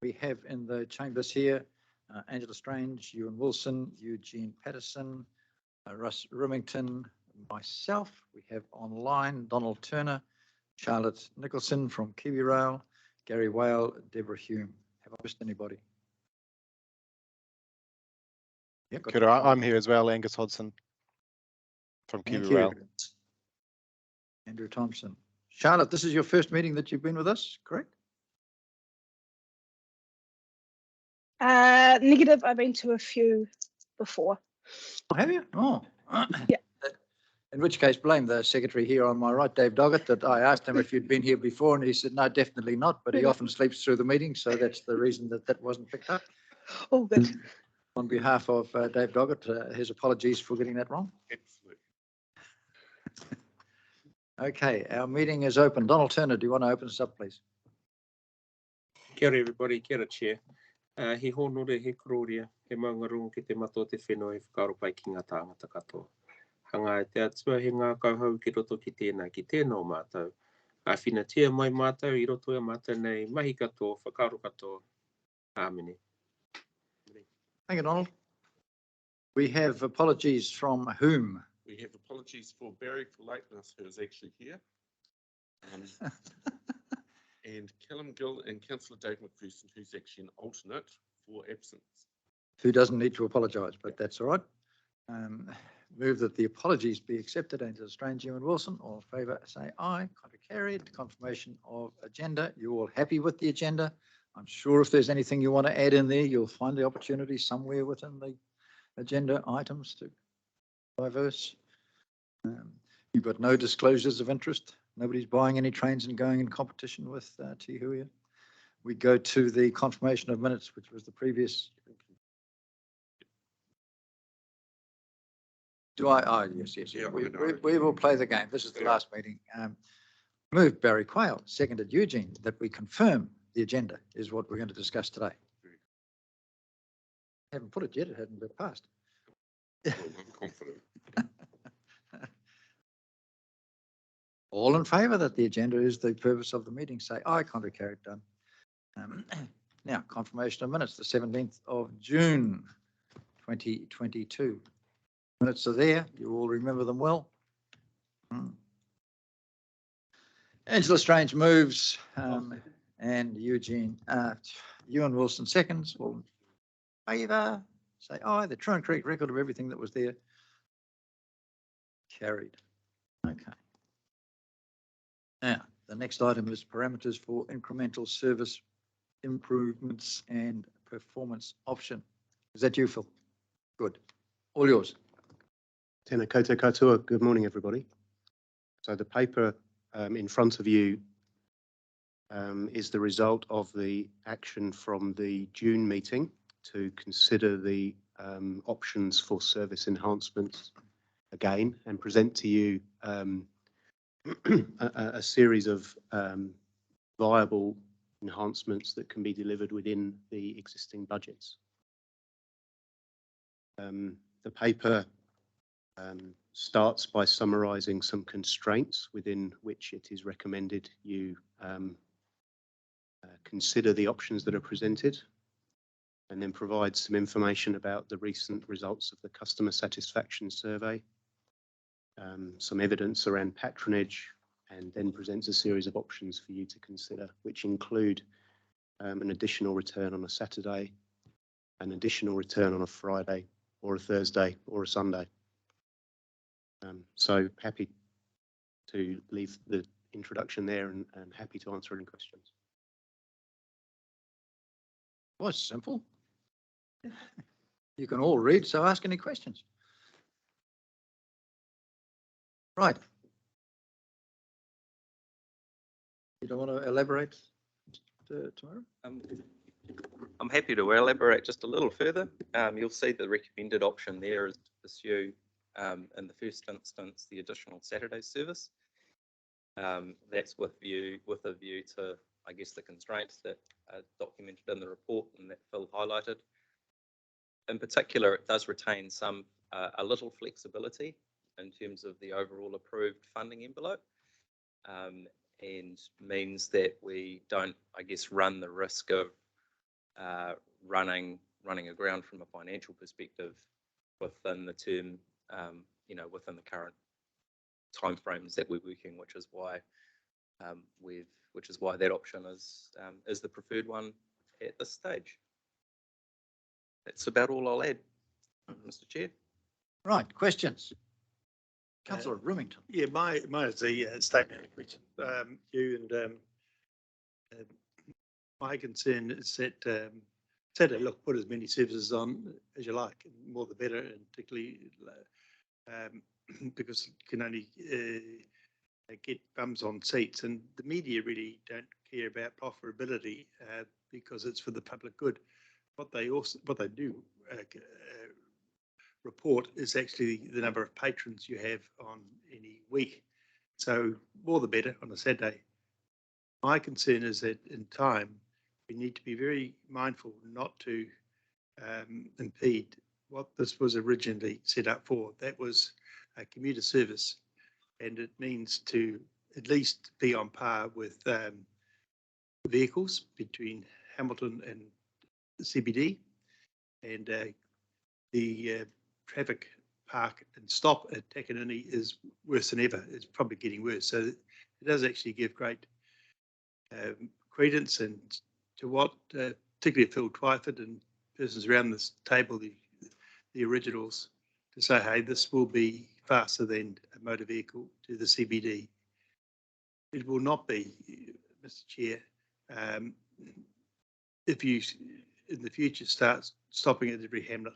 We have in the chambers here Angela Strange, Ewan Wilson, Eugene Patterson, Russ Remington, myself. We have online Donald Turner, Charlotte Nicholson from Kiwi Rail, Gary Whale, Deborah Hume. Have I missed anybody? Yeah, Good. I'm here as well, Angus Hodson from Kiwi Rail. Andrew Thompson. Charlotte, this is your first meeting that you've been with us, correct? Negative. I've been to a few before. Oh, have you? Oh, Yeah. In which case, blame the secretary here on my right, Dave Doggett, that I asked him if you'd been here before, and he said, no, definitely not, but he often sleeps through the meeting, so that's the reason that that wasn't picked up. Oh, good. On behalf of Dave Doggett, his apologies for getting that wrong. Absolutely. Okay, our meeting is open. Donald Turner, do you want to open us up, please? Kia ora everybody, kia ora chair. He honore he kororia, he maungarunga ki te mato te whenua e whakaro pai ki ngā tāngata katoa. Hanga e te atua he ngā kauhau ki roto ki tēnā ki tēnā mātou. A whina tia mai mātou I roto e mātou nei mahi katoa, whakaro katoa. Āmene. Thank you, Donald. We have apologies from whom? We have apologies for Barry for lateness, who is actually here. And Callum Gill and Councillor Dave McPherson, who's actually an alternate for absence. Who doesn't need to apologise, but that's all right. Move that the apologies be accepted. Angela Strange, Ewan Wilson, all in favour say aye. Carried. Confirmation of agenda. You're all happy with the agenda? I'm sure if there's anything you want to add in there, you'll find the opportunity somewhere within the agenda items to diverse. You've got no disclosures of interest. Nobody's buying any trains and going in competition with Huia. We go to the confirmation of minutes, which was the previous. Do I? Oh, yes. Yeah, we will play the game. This is the last meeting. Moved Barry Quayle, seconded Eugene, that we confirm the agenda is what we're going to discuss today. Haven't put it yet. It hadn't been passed. Well, I'm confident. All in favour that the agenda is the purpose of the meeting, say aye. Contrary carried. Done. Now, confirmation of minutes, the 17th of June, 2022. Minutes are there. You all remember them well. Angela Strange moves, and Eugene, Ewan Wilson seconds. All in favour, say aye. The true and correct record of everything that was there. Carried. Okay. Now, the next item is parameters for incremental service improvements and performance option. Is that you, Phil? Good. All yours. Tēnā koutou katoa. Good morning, everybody. So the paper in front of you is the result of the action from the June meeting to consider the options for service enhancements again and present to you a series of viable enhancements that can be delivered within the existing budgets. The paper starts by summarising some constraints within which it is recommended you consider the options that are presented, and then provides some information about the recent results of the customer satisfaction survey, some evidence around patronage, and then presents a series of options for you to consider, which include an additional return on a Saturday, an additional return on a Friday or a Thursday or a Sunday. So happy to leave the introduction there and happy to answer any questions. Well, it's simple. You can all read, so ask any questions. Right. You don't want to elaborate tomorrow? I'm happy to elaborate just a little further. You'll see the recommended option there is to pursue, in the first instance, the additional Saturday service. That's with a view to, I guess, the constraints that are documented in the report and that Phil highlighted. In particular, it does retain some a little flexibility in terms of the overall approved funding envelope, and means that we don't, I guess, run the risk of running aground from a financial perspective within the term, within the current timeframes that we're working, which is why that option is the preferred one at this stage. That's about all I'll add, Mr. Chair. Right, questions? Councillor Roomington. Yeah, mine is a statement of question. My concern is that Saturday, look, put as many services on as you like, and more the better, and particularly because you can only get bums on seats, and the media really don't care about profitability because it's for the public good. What they do report is actually the number of patrons you have on any week. So more the better on a Saturday. My concern is that in time, we need to be very mindful not to impede what this was originally set up for. That was a commuter service, and it means to at least be on par with vehicles between Hamilton and the CBD, and the traffic park and stop at Takanini is worse than ever. It's probably getting worse. So it does actually give great credence and to what particularly Phil Twyford and persons around this table, the originals, to say, hey, this will be faster than a motor vehicle to the CBD. It will not be, Mr. Chair, if you in the future start stopping at every hamlet.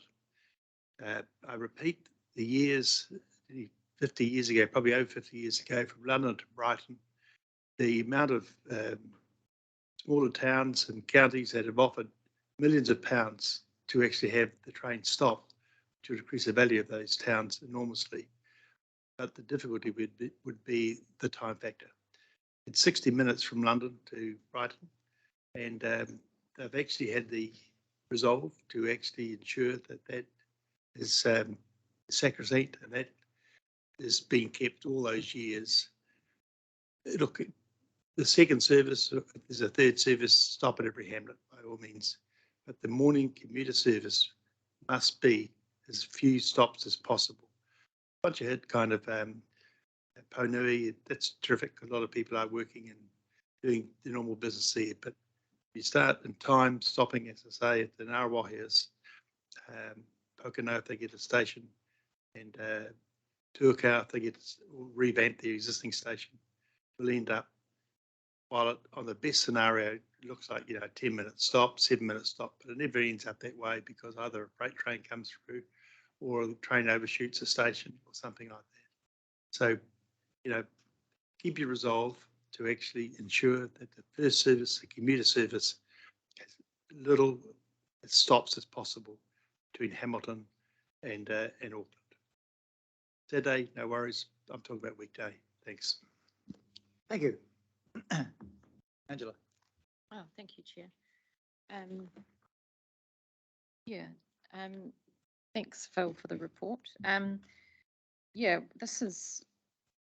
I repeat, the years, 50 years ago, probably over 50 years ago, from London to Brighton, the amount of smaller towns and counties that have offered millions of pounds to actually have the train stop to increase the value of those towns enormously. But the difficulty would be the time factor. It's 60 minutes from London to Brighton, and they've actually had the resolve to actually ensure that that is sacrosanct, and that is being kept all those years. Look, the second service, if there's a third service, stop at every hamlet by all means, but the morning commuter service must be as few stops as possible. Once you hit kind of Ponui, that's terrific. A lot of people are working and doing the normal business there, but you start in time stopping, as I say, at the Ngaruahias, Pocono if they get a station, and Tuakau if they get revamp their existing station, will end up, while on the best scenario, it looks like, 10-minute stop, 7-minute stop, but it never ends up that way because either a freight train comes through or the train overshoots a station or something like that. So, keep your resolve to actually ensure that the first service, the commuter service, has little stops as possible between Hamilton and Auckland. Saturday, no worries. I'm talking about weekday. Thanks. Thank you. Angela. Oh, thank you, Chair. Thanks, Phil, for the report. This is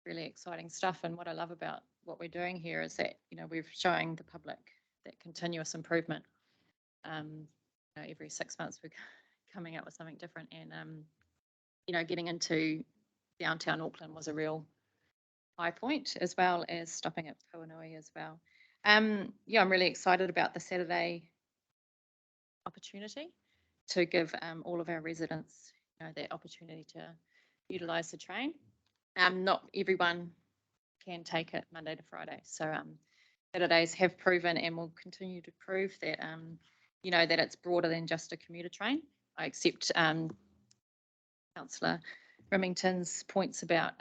really exciting stuff, and what I love about what we're doing here is that we're showing the public that continuous improvement. Every 6 months we're coming up with something different, and getting into downtown Auckland was a real high point, as well as stopping at Puanui as well. I'm really excited about the Saturday opportunity to give all of our residents that opportunity to utilise the train. Not everyone can take it Monday to Friday, so Saturdays have proven and will continue to prove that that it's broader than just a commuter train. I accept Councillor Remington's points about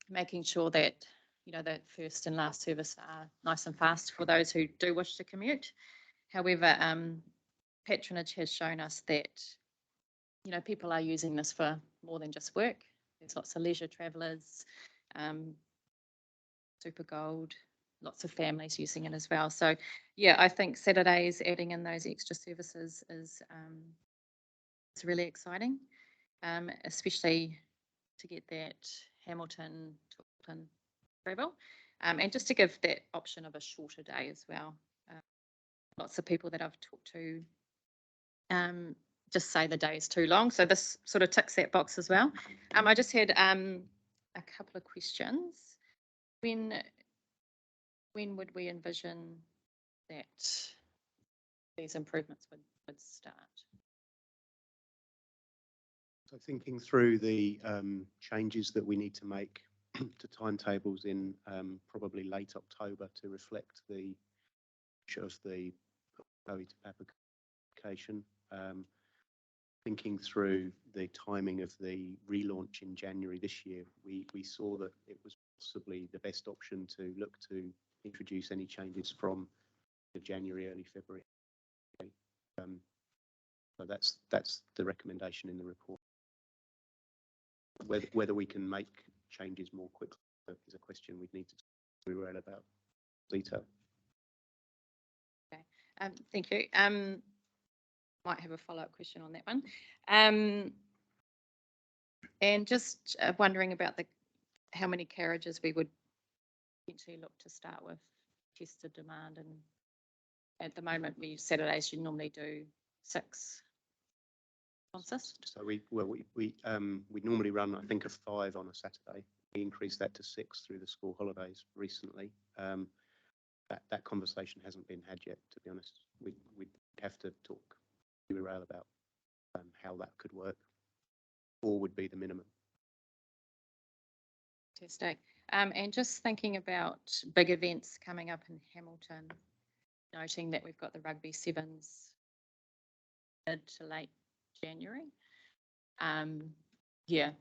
making sure that the first and last service are nice and fast for those who do wish to commute. However, patronage has shown us that people are using this for more than just work. There's lots of leisure travellers, Super Gold, lots of families using it as well. So I think Saturdays adding in those extra services is really exciting, especially to get that Hamilton to Auckland travel, and just to give that option of a shorter day as well. lots of people that I've talked to just say the day is too long. So this sort of ticks that box as well. I just had a couple of questions. When would we envision that these improvements would start? So thinking through the changes that we need to make to timetables in probably late October to reflect the of the application. Thinking through the timing of the relaunch in January this year, we saw that it was possibly the best option to look to introduce any changes from the January, early February. So that's the recommendation in the report. Whether we can make changes more quickly is a question we'd need to be real about detail. Okay, thank you. Might have a follow-up question on that one. And just wondering about how many carriages we would potentially look to start with tested demand, and at the moment Saturdays you normally do 6 sponsors. So we normally run, I think, a 5 on a Saturday. We increased that to 6 through the school holidays recently. That conversation hasn't been had yet, to be honest. We'd have to talk to Rail about how that could work. 4 would be the minimum. Fantastic. And just thinking about big events coming up in Hamilton, noting that we've got the Rugby Sevens mid to late January. Yeah,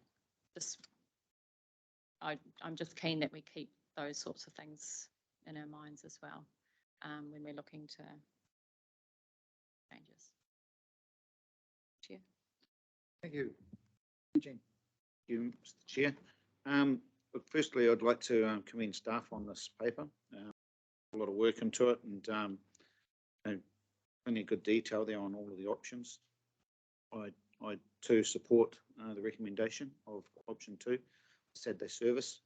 I'm just keen that we keep those sorts of things in our minds as well when we're looking to changes. Chair. Thank you. Eugene. Thank you, Mr. Chair. Look, firstly, I'd like to commend staff on this paper. A lot of work into it, and plenty of good detail there on all of the options. I too support the recommendation of option 2, Saturday service.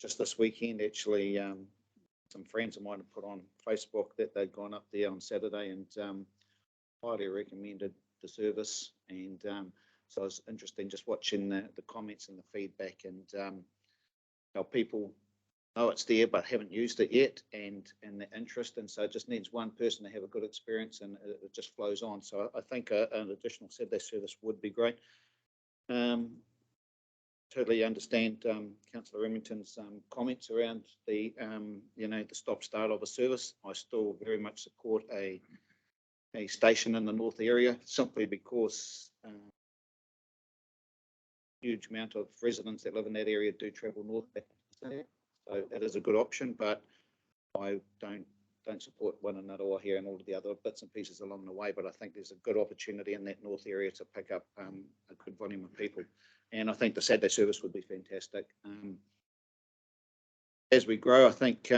Just this weekend, actually, some friends of mine have put on Facebook that they'd gone up there on Saturday and highly recommended the service. And so it was interesting just watching the comments and the feedback, and how people know it's there but haven't used it yet, and the interest. And so it just needs one person to have a good experience, and it just flows on. So I think an additional Saturday service would be great. Totally understand Councillor Remington's comments around the the stop-start of a service. I still very much support a station in the north area, simply because huge amount of residents that live in that area do travel north. So it is a good option, but I don't support Whananarawa here and all of the other bits and pieces along the way. But I think there's a good opportunity in that north area to pick up a good volume of people. And I think the Saturday service would be fantastic. As we grow, I think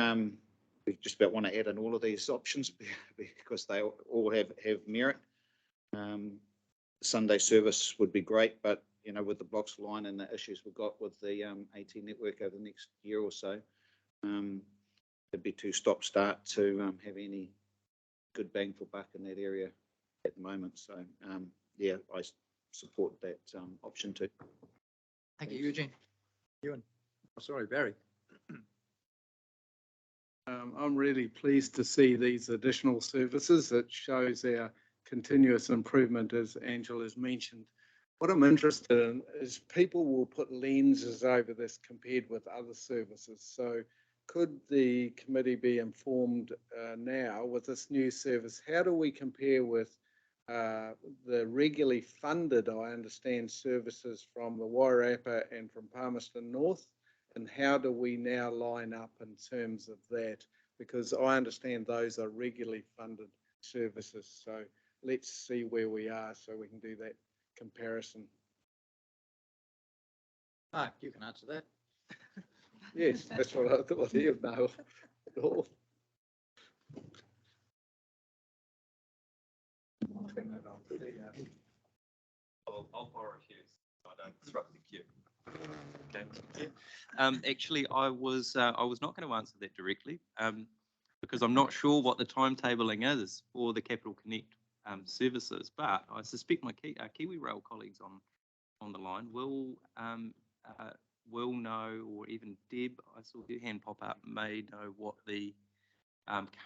we just about want to add in all of these options because they all have merit. The Sunday service would be great, but with the Blocks line and the issues we've got with the AT network over the next year or so, it'd be too stop-start to have any good bang for buck in that area at the moment. So yeah, I support that option 2. Thank you, Eugene. Ewan. Oh, sorry, Barry. I'm really pleased to see these additional services. It shows our continuous improvement, as Angela's mentioned. What I'm interested in is people will put lenses over this compared with other services. So could the committee be informed now with this new service, how do we compare with the regularly funded, I understand, services from the Wairarapa and from Palmerston North, and how do we now line up in terms of that? Because I understand those are regularly funded services. So let's see where we are so we can do that comparison. Mark, you can answer that. Yes, that's what I thought he'd know. I'll borrow his so I don't disrupt the queue. Okay. Actually, I was not going to answer that directly because because I'm not sure what the timetabling is for the Capital Connect services, but I suspect my Kiwi Rail colleagues on the line will know, or even Deb, I saw her hand pop up, may know what the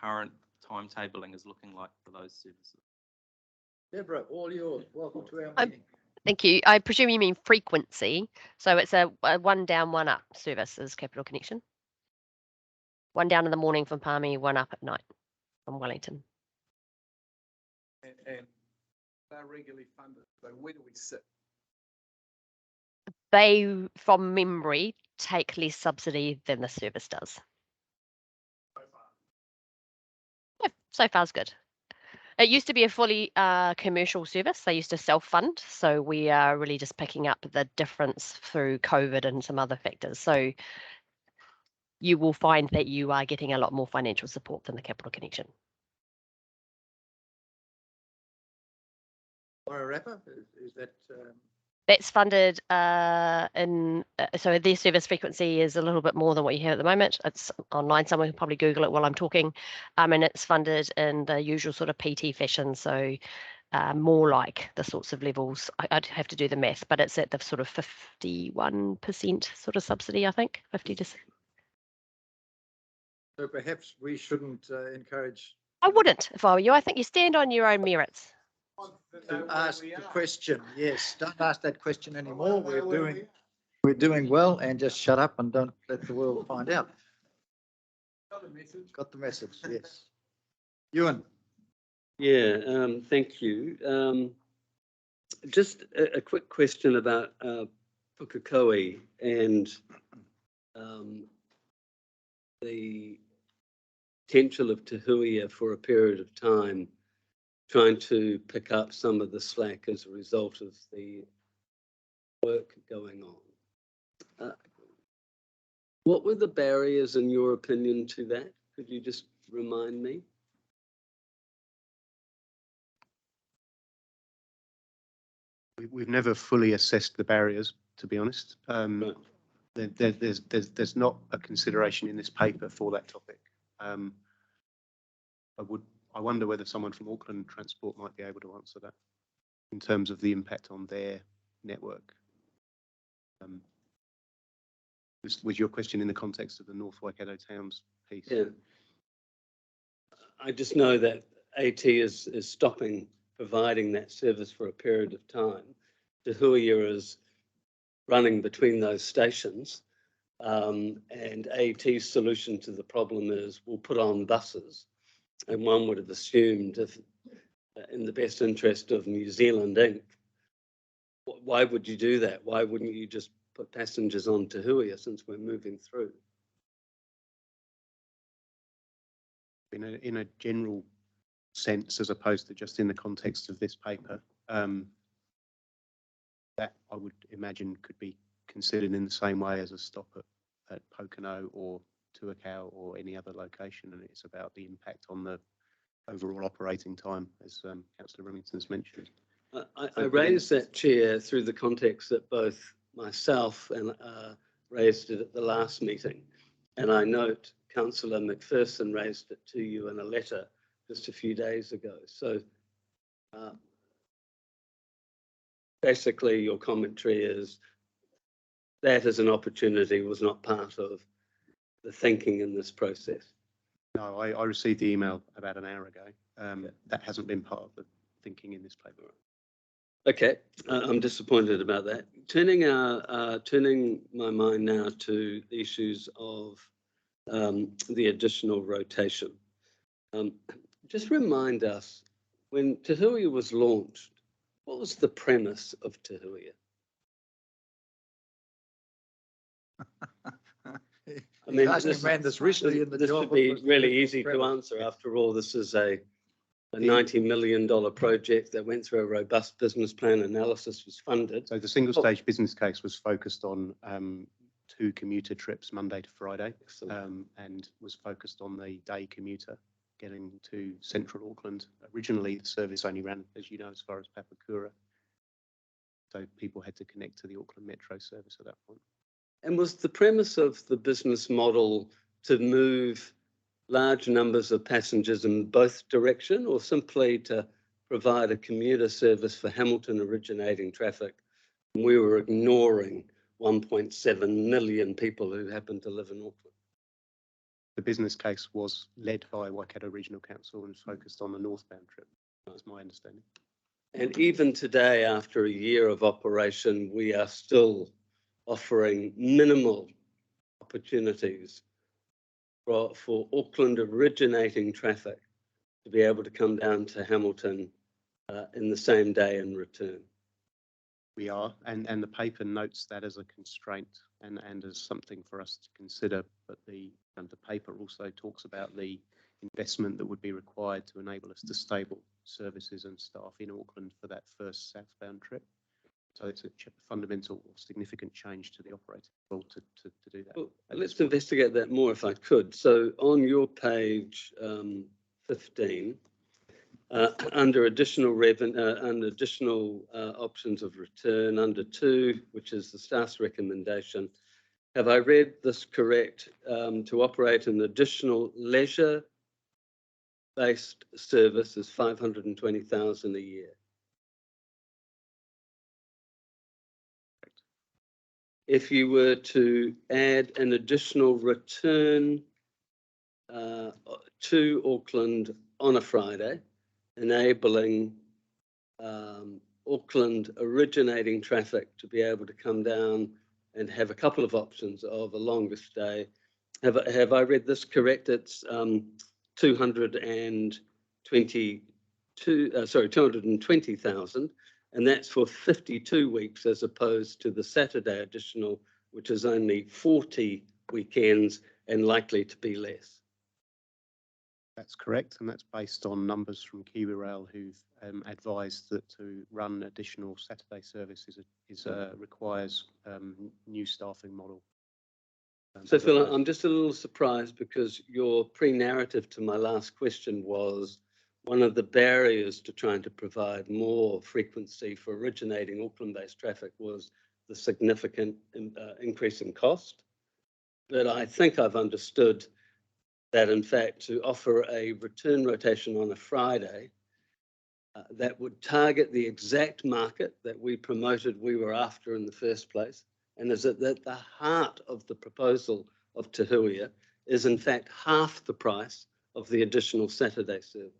current timetabling is looking like for those services. Deborah, all yours. Welcome to our meeting. Thank you. I presume you mean frequency. So it's a one down, one up service is Capital Connection. One down in the morning from Palmy, one up at night from Wellington. And they're regularly funded. So where do we sit? They, from memory, take less subsidy than the service does. Yeah, so far's good. It used to be a fully commercial service. They used to self-fund. So we are really just picking up the difference through COVID and some other factors. So you will find that you are getting a lot more financial support than the Capital Connection. Wairarapa, is that? That's funded so their service frequency is a little bit more than what you have at the moment. It's online, someone can probably Google it while I'm talking. And it's funded in the usual sort of PT fashion. So more like the sorts of levels, I'd have to do the math, but it's at the sort of 51% sort of subsidy, I think, 50 to. So perhaps we shouldn't encourage. I wouldn't if I were you. I think you stand on your own merits. To ask the question, yes. Don't ask that question anymore. We're doing well, and just shut up and don't let the world find out. Got the message, yes. Ewan. Yeah, thank you. Just a quick question about Pukekohe and the potential of Te Huia for a period of time, trying to pick up some of the slack as a result of the work going on. What were the barriers, in your opinion, to that? Could you just remind me? We've never fully assessed the barriers, to be honest. Right. There's not a consideration in this paper for that topic. I wonder whether someone from Auckland Transport might be able to answer that in terms of the impact on their network. Was your question in the context of the North Waikato Towns piece? Yeah. I just know that AT is stopping providing that service for a period of time. Te Huia is running between those stations, and AT's solution to the problem is we'll put on buses. And one would have assumed, if in the best interest of New Zealand Inc., why would you do that? Why wouldn't you just put passengers on Te Huia since we're moving through? In a general sense, as opposed to just in the context of this paper, that I would imagine could be considered in the same way as a stop at Pocono or Tuakau or any other location, and it's about the impact on the overall operating time, as Councillor Remington's mentioned. I raised that, Chair, through the context that both myself and raised it at the last meeting, and I note Councillor McPherson raised it to you in a letter just a few days ago. So basically your commentary is that as an opportunity was not part of the thinking in this process. No, I received the email about an hour ago. That hasn't been part of the thinking in this paper. Okay, I'm disappointed about that. Turning my mind now to the issues of the additional rotation. Just remind us, when Te Huia was launched, what was the premise of Te Huia? I mean, this recently in the this job would be really easy to answer. After all, this is a $90 million project that went through a robust business plan analysis, was funded. So the single stage business case was focused on 2 commuter trips Monday to Friday, and was focused on the day commuter getting to central Auckland. Originally, the service only ran, as you know, as far as Papakura. So people had to connect to the Auckland Metro service at that point. And was the premise of the business model to move large numbers of passengers in both direction, or simply to provide a commuter service for Hamilton originating traffic. We were ignoring 1.7 million people who happen to live in Auckland. The business case was led by Waikato Regional Council and focused on the northbound trip. That's my understanding. And even today, after a year of operation, we are still offering minimal opportunities for Auckland originating traffic to be able to come down to Hamilton in the same day and return. We are, and the paper notes that as a constraint and as something for us to consider, but the paper also talks about the investment that would be required to enable us to stable services and staff in Auckland for that first southbound trip. So it's a fundamental or significant change to the operating model to do that. Well, let's investigate that more if I could. So on your page 15, under additional revenue, under additional options of return, under 2, which is the staff's recommendation, have I read this correct? To operate an additional leisure-based service is $520,000 a year. If you were to add an additional return to Auckland on a Friday, enabling Auckland originating traffic to be able to come down and have a couple of options of a longer stay. Have I read this correct? It's 220,000, and that's for 52 weeks as opposed to the Saturday additional, which is only 40 weekends and likely to be less. That's correct, and that's based on numbers from KiwiRail, who've advised that to run additional Saturday services requires new staffing model. So Phil, I'm just a little surprised because your pre-narrative to my last question was one of the barriers to trying to provide more frequency for originating Auckland-based traffic was the significant increase in cost. But I think I've understood that, in fact, to offer a return rotation on a Friday that would target the exact market that we promoted we were after in the first place, and is at the heart of the proposal of Te Huia, is in fact half the price of the additional Saturday service.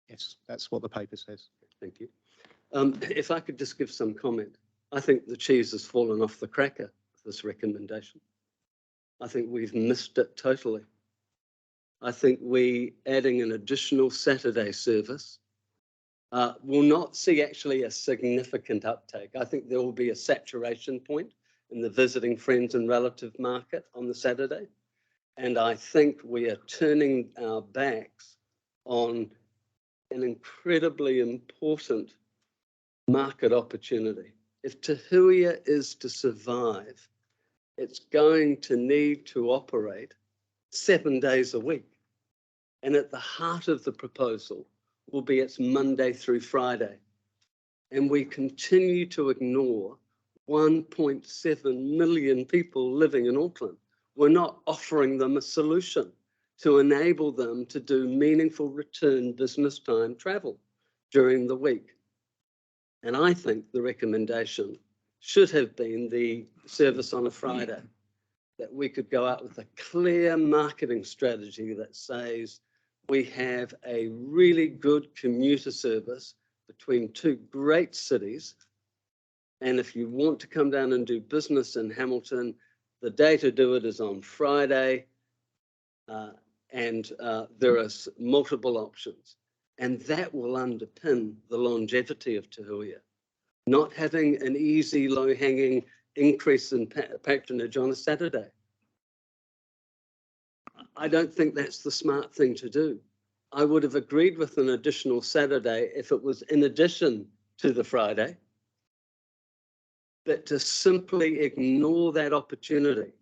Yes, that's what the paper says. Thank you. If I could just give some comment, I think the cheese has fallen off the cracker with this recommendation. I think we've missed it totally. I think adding an additional Saturday service will not see actually a significant uptake. I think there will be a saturation point in the visiting friends and relative market on the Saturday. And I think we are turning our backs on an incredibly important market opportunity. If Te Huia is to survive, it's going to need to operate 7 days a week. And at the heart of the proposal will be its Monday through Friday. And we continue to ignore 1.7 million people living in Auckland. We're not offering them a solution to enable them to do meaningful return business time travel during the week. And I think the recommendation should have been the service on a Friday, that we could go out with a clear marketing strategy that says we have a really good commuter service between 2 great cities. And if you want to come down and do business in Hamilton, the day to do it is on Friday. And there are multiple options. And that will underpin the longevity of Te Huia. Not having an easy, low-hanging increase in patronage on a Saturday. I don't think that's the smart thing to do. I would have agreed with an additional Saturday if it was in addition to the Friday. But to simply ignore that opportunity,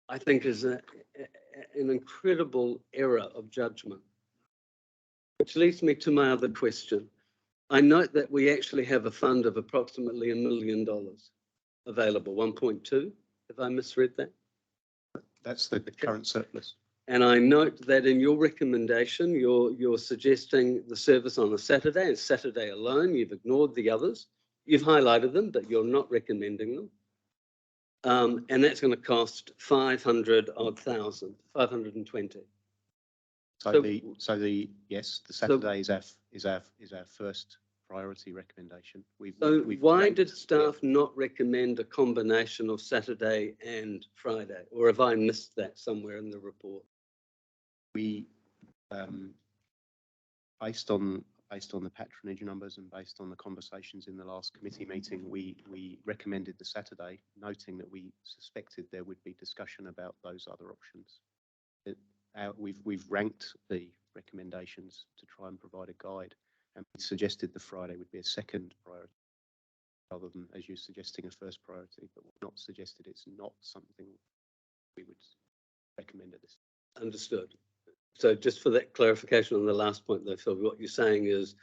I think is an incredible error of judgment. Which leads me to my other question. I note that we actually have a fund of approximately $1 million available, 1.2. Have I misread that? That's the current surplus. And I note that in your recommendation, you're suggesting the service on a Saturday and Saturday alone. You've ignored the others. You've highlighted them, but you're not recommending them. And that's going to cost 500,000, 520. Yes, the Saturday is our first priority recommendation. Why did staff not recommend a combination of Saturday and Friday? Or have I missed that somewhere in the report? We, based on the patronage numbers and based on the conversations in the last committee meeting, we recommended the Saturday, noting that we suspected there would be discussion about those other options. We've ranked the recommendations to try and provide a guide, and we suggested the Friday would be a second priority, rather than, as you're suggesting, a first priority, but we've not suggested it's not something we would recommend at this. Understood. So just for that clarification on the last point though, Phil, what you're saying is,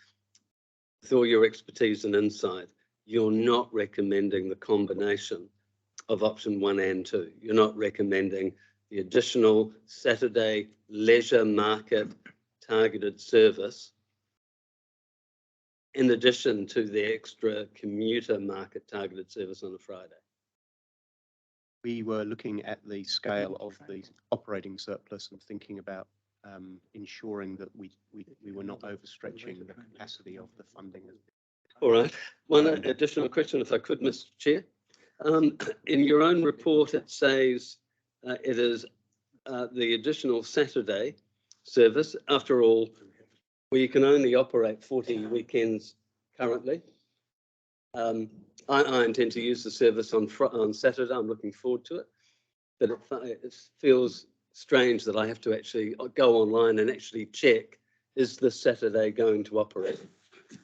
with all your expertise and insight, you're not recommending the combination of option 1 and 2. You're not recommending the additional Saturday leisure market targeted service in addition to the extra commuter market targeted service on a Friday. We were looking at the scale of the operating surplus and thinking about ensuring that we were not overstretching the capacity of the funding. All right. One additional question, if I could, Mr. Chair. In your own report, it says it is the additional Saturday service. After all, we can only operate 40 weekends currently. I intend to use the service on Saturday. I'm looking forward to it. But it feels strange that I have to actually go online and actually check, is this Saturday going to operate?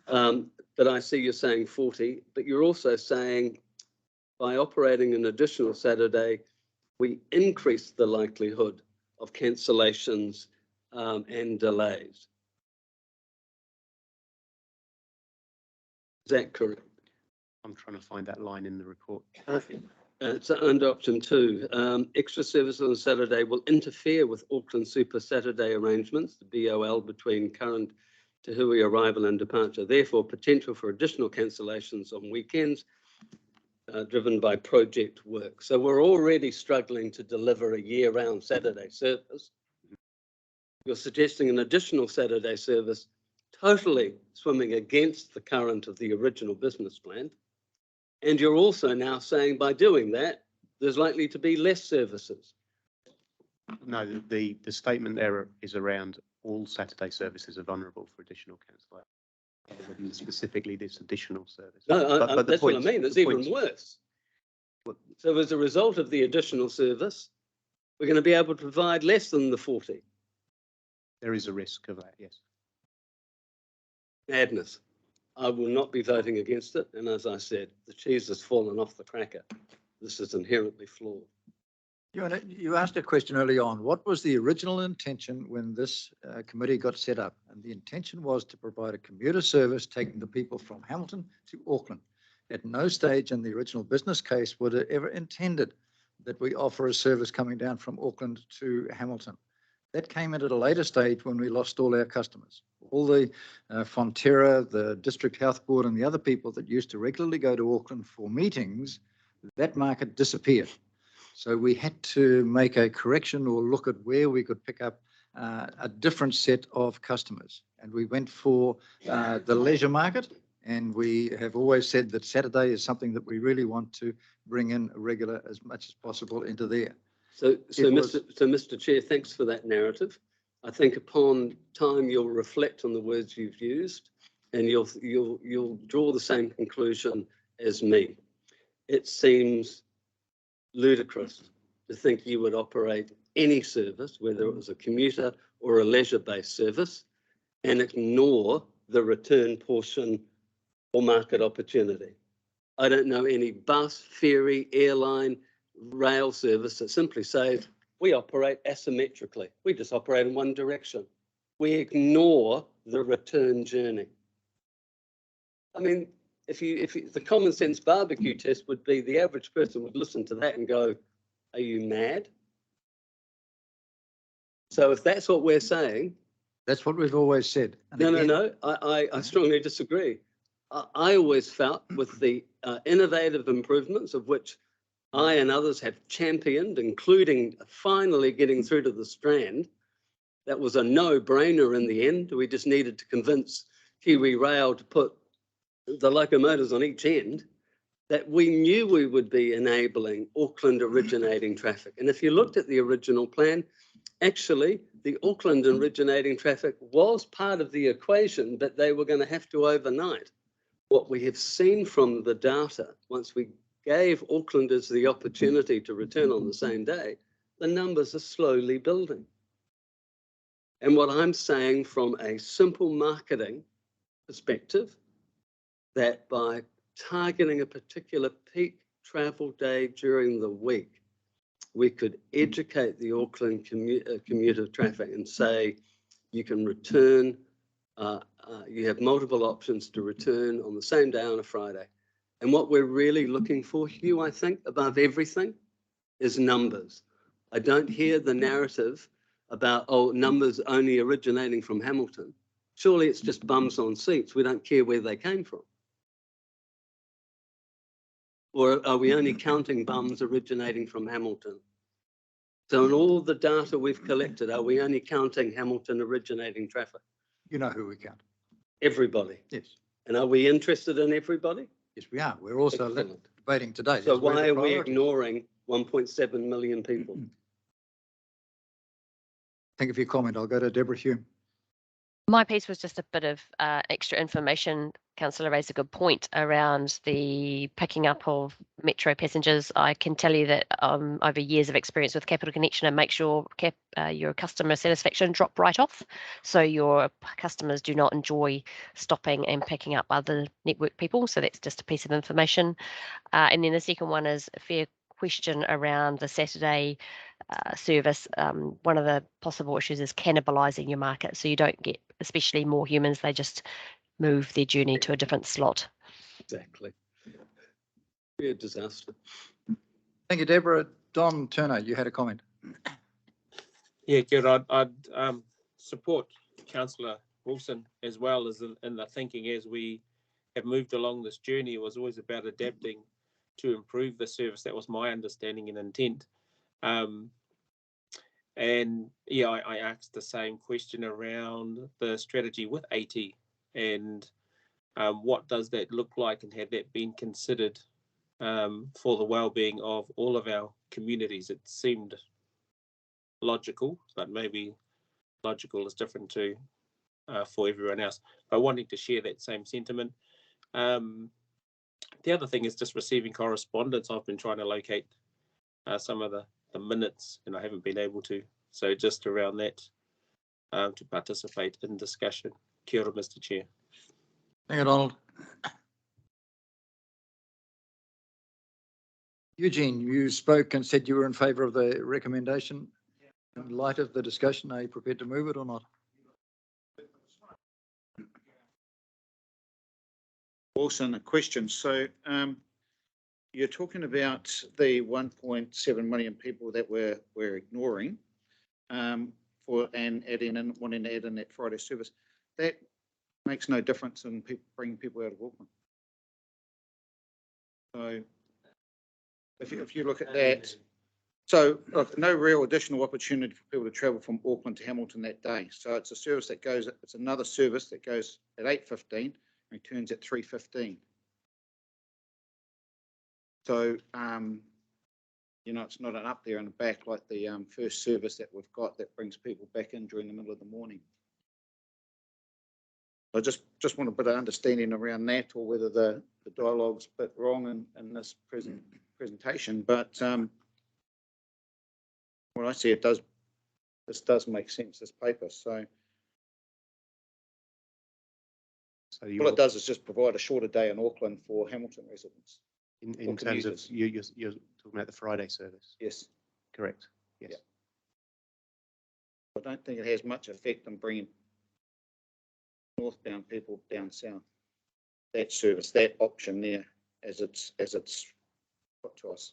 But I see you're saying 40, but you're also saying by operating an additional Saturday, we increase the likelihood of cancellations and delays. Is that correct? I'm trying to find that line in the report. It's under option 2. Extra service on Saturday will interfere with Auckland Super Saturday arrangements, the BOL, between current Te Hui arrival and departure. Therefore, potential for additional cancellations on weekends driven by project work. So we're already struggling to deliver a year-round Saturday service. You're suggesting an additional Saturday service, totally swimming against the current of the original business plan. And you're also now saying by doing that, there's likely to be less services. No, the statement there is around all Saturday services are vulnerable for additional cancellation. Specifically, this additional service. No, that's what I mean. It's even worse. So as a result of the additional service, we're going to be able to provide less than the 40. There is a risk of that, yes. Madness. I will not be voting against it. And as I said, the cheese has fallen off the cracker. This is inherently flawed. You asked a question early on. What was the original intention when this committee got set up? And the intention was to provide a commuter service taking the people from Hamilton to Auckland. At no stage in the original business case would it ever intended that we offer a service coming down from Auckland to Hamilton. That came in at a later stage when we lost all our customers. All the Fonterra, the District Health Board and the other people that used to regularly go to Auckland for meetings, that market disappeared. So we had to make a correction or look at where we could pick up a different set of customers. And we went for the leisure market. And we have always said that Saturday is something that we really want to bring in regular as much as possible into there. So Mr. Chair, thanks for that narrative. I think upon time you'll reflect on the words you've used, and you'll draw the same conclusion as me. It seems ludicrous to think you would operate any service, whether it was a commuter or a leisure-based service, and ignore the return portion or market opportunity. I don't know any bus, ferry, airline, rail service that simply says we operate asymmetrically. We just operate in one direction. We ignore the return journey. I mean, if the common sense barbecue test would be the average person would listen to that and go, are you mad? So if that's what we're saying, That's what we've always said. And no, again, no, no, I strongly disagree. I always felt with the innovative improvements of which I and others have championed, including finally getting through to the Strand, that was a no-brainer in the end. We just needed to convince Kiwi Rail to put the locomotives on each end, that we knew we would be enabling Auckland originating traffic. And if you looked at the original plan, actually, the Auckland originating traffic was part of the equation, but they were going to have to overnight. What we have seen from the data, once we gave Aucklanders the opportunity to return on the same day, the numbers are slowly building. And what I'm saying from a simple marketing perspective, that by targeting a particular peak travel day during the week, we could educate the Auckland commuter traffic and say, you can return, you have multiple options to return on the same day on a Friday. And what we're really looking for, Hugh, I think, above everything, is numbers. I don't hear the narrative about, oh, numbers only originating from Hamilton. Surely it's just bums on seats. We don't care where they came from. Or are we only counting bums originating from Hamilton? So in all the data we've collected, are we only counting Hamilton originating traffic? you know who we count. Everybody. Yes. And are we interested in everybody? Yes, we are. We're also Excellent. debating today. So Yes, where why the are we priorities. ignoring 1.7 million people? Thank you for your comment. I'll go to Deborah Hume. My piece was just a bit of extra information. Councillor raised a good point around the picking up of metro passengers. I can tell you that over years of experience with Capital Connection, and make sure your customer satisfaction drop right off, so your customers do not enjoy stopping and picking up other network people. So that's just a piece of information. And then the second one is a fair question around the Saturday service. One of the possible issues is cannibalizing your market, so you don't get especially more humans, they just move their journey to a different slot. Exactly. Be a disaster. Thank you, Deborah. Don Turner, you had a comment. Yeah, Kira, I'd support Councillor Wilson as well as in the thinking as we have moved along this journey. It was always about adapting to improve the service. That was my understanding and intent. And yeah, I asked the same question around the strategy with AT and what does that look like, and had that been considered for the well-being of all of our communities? It seemed logical, but maybe logical is different to for everyone else. But wanting to share that same sentiment. The other thing is just receiving correspondence. I've been trying to locate some of the minutes, and I haven't been able to. So just around that, to participate in discussion. Kia ora, Mr. Chair. Thank you, Donald. Eugene, you spoke and said you were in favour of the recommendation. In light of the discussion, are you prepared to move it or not? Also, a question. So you're talking about the 1.7 million people that we're ignoring and adding in, wanting to add in that Friday service. That makes no difference in bringing people out of Auckland. So if you look at that, so look, no real additional opportunity for people to travel from Auckland to Hamilton that day. So it's a service that goes, it's another service that goes at 8:15, returns at 3:15. So, you know, it's not an up there and back like the first service that we've got that brings people back in during the middle of the morning. I just want a bit of understanding around that, or whether the dialogue's a bit wrong in this presentation. But what I see, this does make sense, this paper. So all it does is just provide a shorter day in Auckland for Hamilton residents. In terms of, you're talking about the Friday service? Yes. Correct. Yes. Yeah. I don't think it has much effect on bringing northbound people down south. That service, that option there, as it's put to us.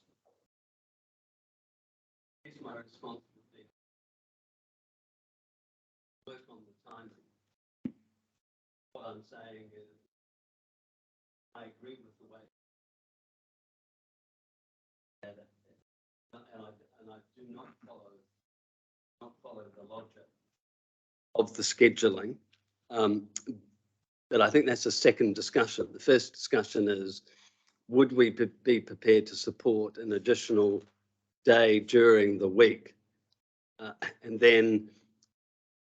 Here's my response. timing. What I'm saying is, I agree with the way. And I do not follow the logic of the scheduling. But I think that's a second discussion. The first discussion is, would we be prepared to support an additional day during the week? And then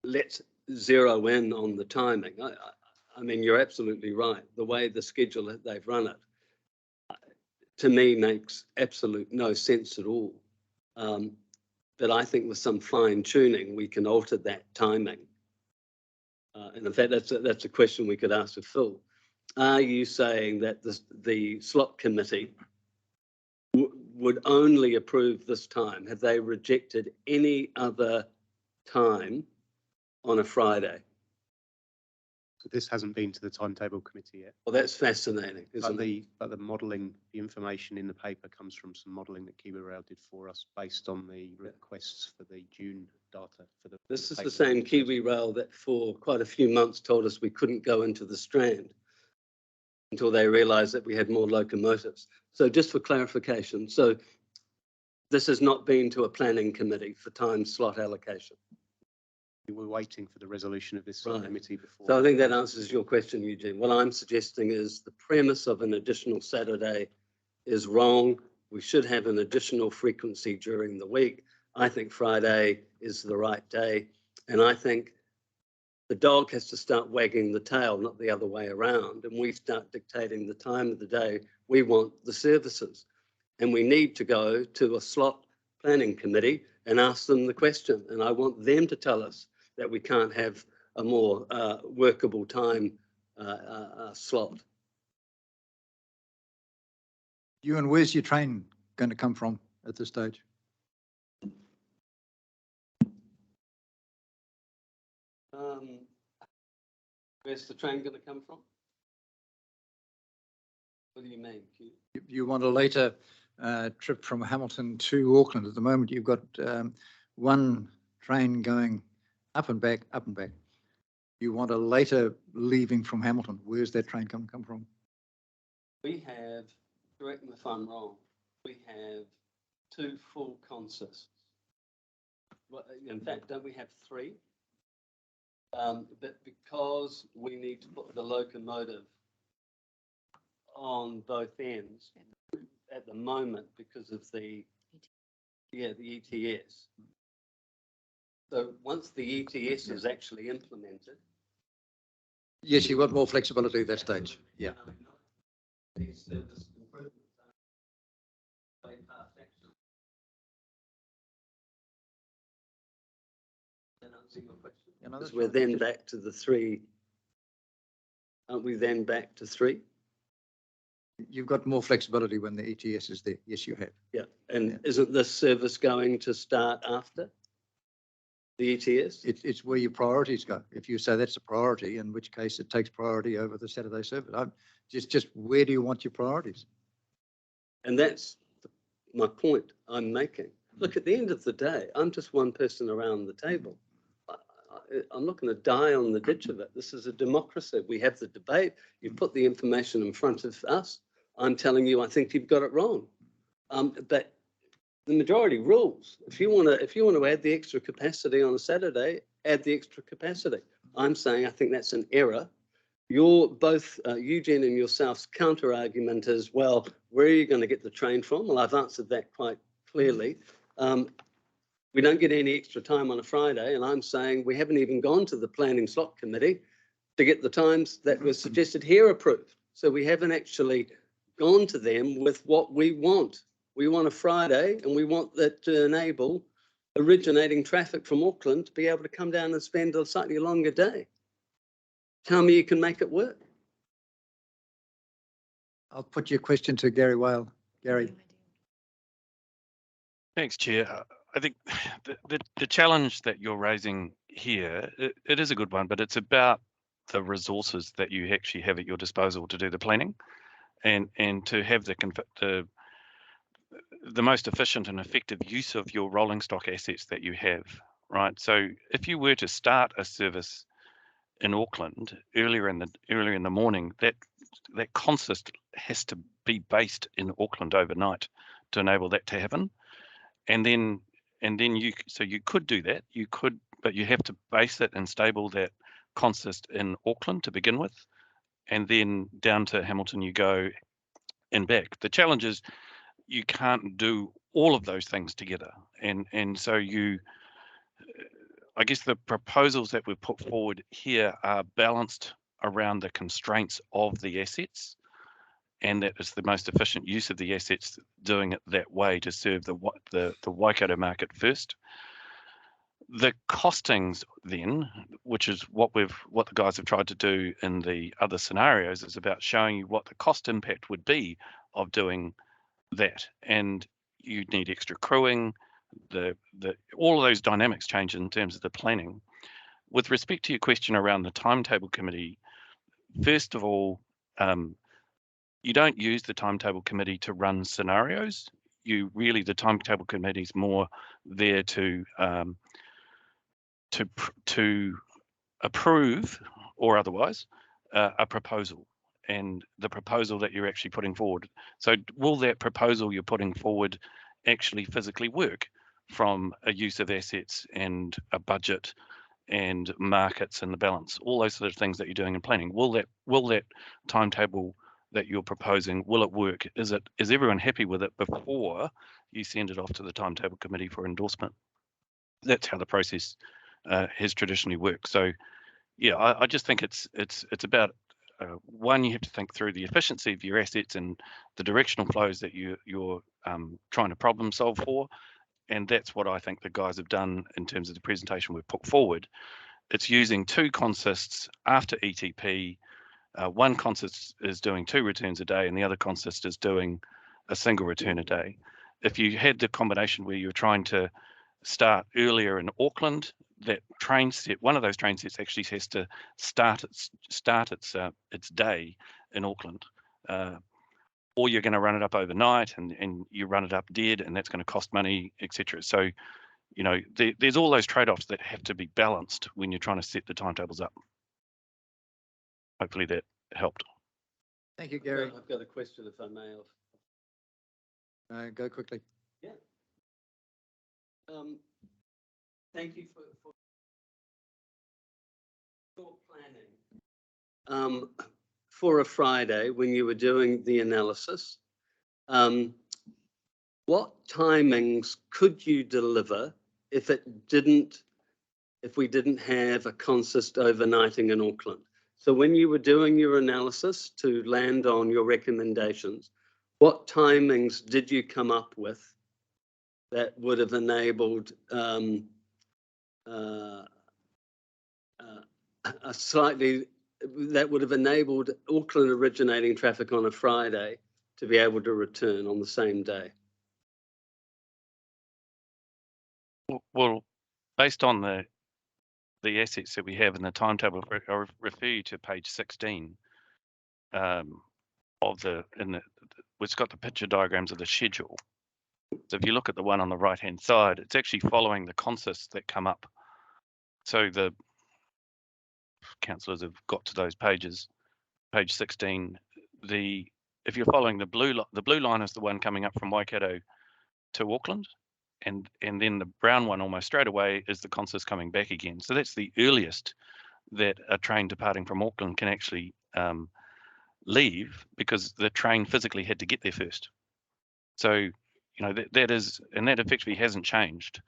let's zero in on the timing. I mean, you're absolutely right. The way the schedule that they've run it, to me, makes absolute no sense at all. But I think with some fine tuning, we can alter that timing. And in fact, that's a question we could ask of Phil. Are you saying that the slot committee would only approve this time? Have they rejected any other time on a Friday? So this hasn't been to the timetable committee yet. Well, that's fascinating, isn't it? But the modelling, the information in the paper comes from some modelling that KiwiRail did for us based on the requests for the June data. This is the same KiwiRail that for quite a few months told us we couldn't go into the Strand until they realised that we had more locomotives. So just for clarification, so this has not been to a planning committee for time slot allocation. We're waiting for the resolution of this Right. committee before. So I think that answers your question, Eugene. What I'm suggesting is the premise of an additional Saturday is wrong. We should have an additional frequency during the week. I think Friday is the right day. And I think the dog has to start wagging the tail, not the other way around. And we start dictating the time of the day we want the services. And we need to go to a slot planning committee and ask them the question. And I want them to tell us that we can't have a more workable time slot. And where's your train going to come from at this stage? Where's the train going to come from? What do you mean? You want a later trip from Hamilton to Auckland. At the moment, you've got one train going up and back, up and back. You want a later leaving from Hamilton. Where's that train come from? We have, correct me if I'm wrong, we have 2 full consists. Well, in fact, don't we have 3? But because we need to put the locomotive on both ends at the moment because of the ETS. So once the ETS is actually implemented. Yes, you've got more flexibility at that stage. Yeah. These service improvements are way past action. That answer your question? Because we're then back to the 3. Aren't we then back to 3? You've got more flexibility when the ETS is there. Yes, you have. Yeah. And isn't this service going to start after the ETS? It's where your priorities go. If you say that's a priority, in which case it takes priority over the Saturday service. Just where do you want your priorities? And that's my point I'm making. Look, at the end of the day, I'm just one person around the table. I'm not going to die on the ditch of it. This is a democracy. We have the debate. You put the information in front of us. I'm telling you, I think you've got it wrong. But the majority rules. If you want to add the extra capacity on a Saturday, add the extra capacity. I'm saying I think that's an error. You're both, Eugene and yourself's counter argument is, well, where are you going to get the train from? Well, I've answered that quite clearly. We don't get any extra time on a Friday, and I'm saying we haven't even gone to the planning slot committee to get the times that were suggested here approved. So we haven't actually gone to them with what we want. We want a Friday, and we want that to enable originating traffic from Auckland to be able to come down and spend a slightly longer day. Tell me you can make it work. I'll put your question to Gary Whale. Gary. Thanks, Chair. I think the challenge that you're raising here, it is a good one, but it's about the resources that you actually have at your disposal to do the planning and to have the most efficient and effective use of your rolling stock assets that you have, right? So if you were to start a service in Auckland earlier in the morning, that consist has to be based in Auckland overnight to enable that to happen. And then you could do that. You could, but you have to base it and stable that consist in Auckland to begin with, and then down to Hamilton you go and back. The challenge is you can't do all of those things together, and so I guess the proposals that we've put forward here are balanced around the constraints of the assets, and that is the most efficient use of the assets, doing it that way to serve the Waikato market first. The costings then, which is what the guys have tried to do in the other scenarios, is about showing you what the cost impact would be of doing that, and you need extra crewing. All of those dynamics change in terms of the planning. With respect to your question around the timetable committee, first of all, you don't use the timetable committee to run scenarios. The timetable committee is more there to approve or otherwise a proposal, and the proposal that you're actually putting forward. So will that proposal you're putting forward actually physically work from a use of assets and a budget and markets and the balance, all those sort of things that you're doing in planning? Will that timetable that you're proposing, will it work? Is everyone happy with it before you send it off to the timetable committee for endorsement? That's how the process has traditionally worked. So yeah, I just think it's about one, you have to think through the efficiency of your assets and the directional flows that you're trying to problem solve for. And that's what I think the guys have done in terms of the presentation we've put forward. It's using two consists after ETP. One consist is doing 2 returns a day, and the other consist is doing a single return a day. If you had the combination where you're trying to start earlier in Auckland, that train set, one of those train sets actually has to start its day in Auckland, or you're going to run it up overnight and you run it up dead, and that's going to cost money, etc. So, there's all those trade-offs that have to be balanced when you're trying to set the timetables up. Hopefully that helped. Thank you, Gary. I've got a question, if I may. Go quickly. Yeah. Thank you for your planning. For a Friday, when you were doing the analysis, what timings could you deliver if we didn't have a consist overnighting in Auckland? So when you were doing your analysis to land on your recommendations, what timings did you come up with that would have enabled Auckland originating traffic on a Friday to be able to return on the same day? Well, based on the assets that we have in the timetable, I refer you to page 16 it's got the picture diagrams of the schedule. So if you look at the one on the right hand side, it's actually following the consists that come up. So the councillors have got to those pages, page 16. If you're following the blue line is the one coming up from Waikato to Auckland, and then the brown one almost straight away is the consist coming back again. So that's the earliest that a train departing from Auckland can actually leave, because the train physically had to get there first. So that effectively hasn't changed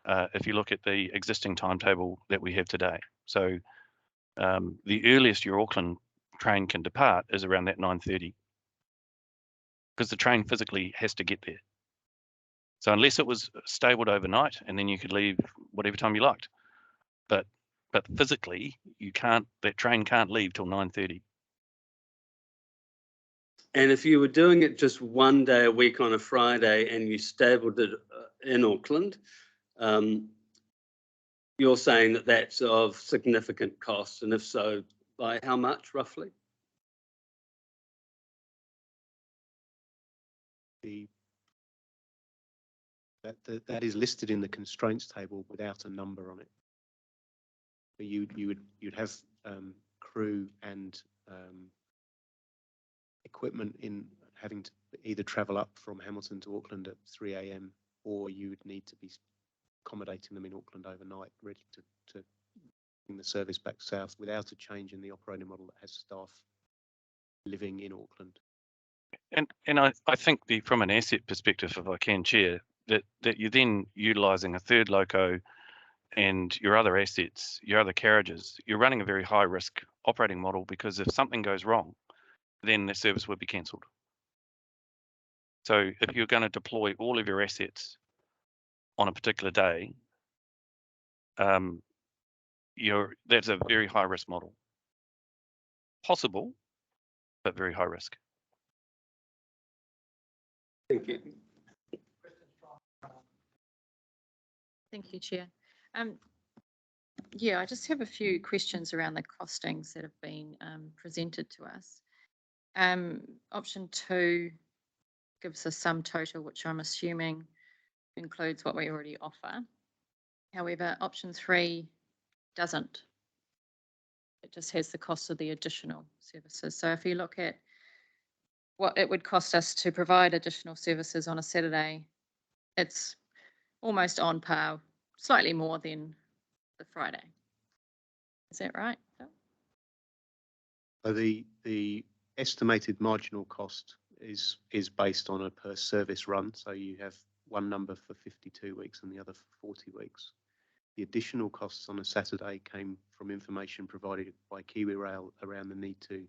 if you look at the existing timetable that we have today. So the earliest your Auckland train can depart is around that 9:30, because the train physically has to get there. So unless it was stabled overnight, and then you could leave whatever time you liked, but physically that train can't leave till 9:30. And if you were doing it just one day a week on a Friday and you stabled it in Auckland, you're saying that that's of significant cost, and if so, by how much roughly? That is listed in the constraints table without a number on it. But you'd have crew and equipment in having to either travel up from Hamilton to Auckland at 3 a.m. or you would need to be accommodating them in Auckland overnight, ready to bring the service back south without a change in the operating model that has staff living in Auckland. And I think from an asset perspective, if I can, Chair, that you're then utilising a third loco and your other assets, your other carriages, you're running a very high risk operating model, because if something goes wrong, then the service would be cancelled. So if you're going to deploy all of your assets on a particular day, that's a very high risk model. Possible, but very high risk. Thank you. Thank you, Chair. Yeah, I just have a few questions around the costings that have been presented to us. Option 2 gives us sum total, which I'm assuming includes what we already offer. However, option 3 doesn't. It just has the cost of the additional services. So if you look at what it would cost us to provide additional services on a Saturday, it's almost on par, slightly more than the Friday. Is that right? So the estimated marginal cost is based on a per service run. So you have one number for 52 weeks and the other for 40 weeks. The additional costs on a Saturday came from information provided by KiwiRail around the need to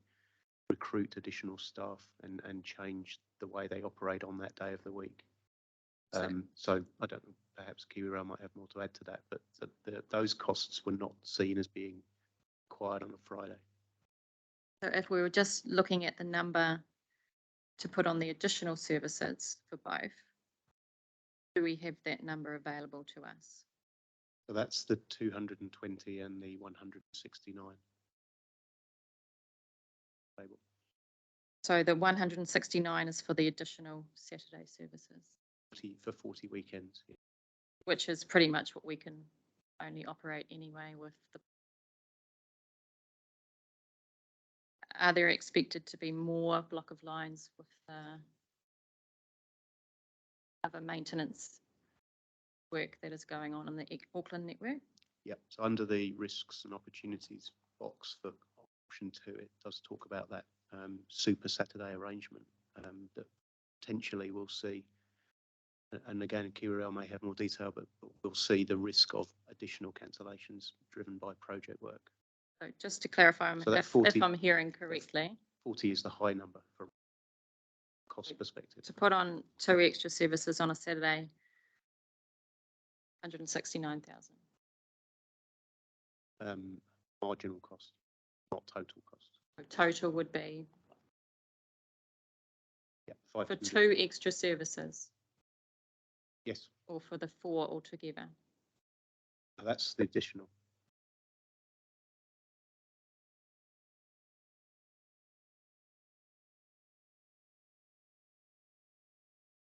recruit additional staff and change the way they operate on that day of the week. So I don't know, perhaps KiwiRail might have more to add to that, but those costs were not seen as being required on a Friday. So if we were just looking at the number to put on the additional services for both, do we have that number available to us? So that's the 220 and the 169. So the 169 is for the additional Saturday services, For 40 weekends. Yeah. which is pretty much what we can only operate anyway with the. Are there expected to be more block of lines with other maintenance work that is going on in the Auckland network? Yep. So under the risks and opportunities box for option 2, it does talk about that super Saturday arrangement that potentially we'll see. And again, KiwiRail may have more detail, but we'll see the risk of additional cancellations driven by project work. So just to clarify, So if I'm hearing correctly, 40 is the high number from a cost perspective. to put on 2 extra services on a Saturday, 169,000. Marginal cost, not total cost. So total would be Yeah, for 2 extra services, Yes, or for the 4 altogether? that's the additional.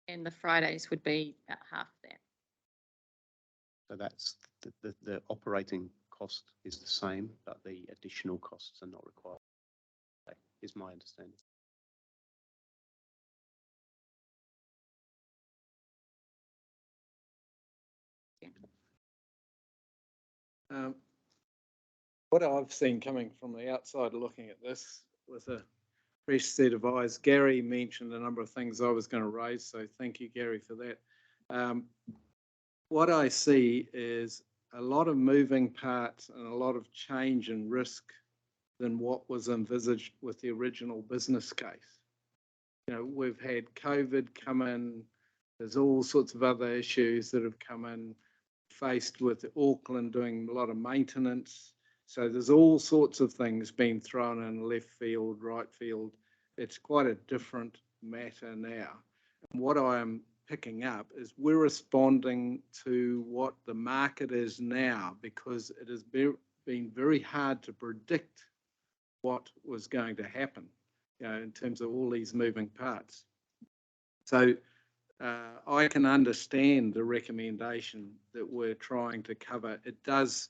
And the Fridays would be about half that. So that's the operating cost is the same, but the additional costs are not required, is my understanding. What I've seen coming from the outside looking at this with a fresh set of eyes, Gary mentioned a number of things I was going to raise, so thank you, Gary, for that. What I see is a lot of moving parts and a lot of change and risk than what was envisaged with the original business case. You know, we've had COVID come in, there's all sorts of other issues that have come in, faced with Auckland doing a lot of maintenance. So there's all sorts of things being thrown in left field, right field. It's quite a different matter now. And what I am picking up is we're responding to what the market is now, because it has been very hard to predict what was going to happen, you know, in terms of all these moving parts. So I can understand the recommendation that we're trying to cover. It does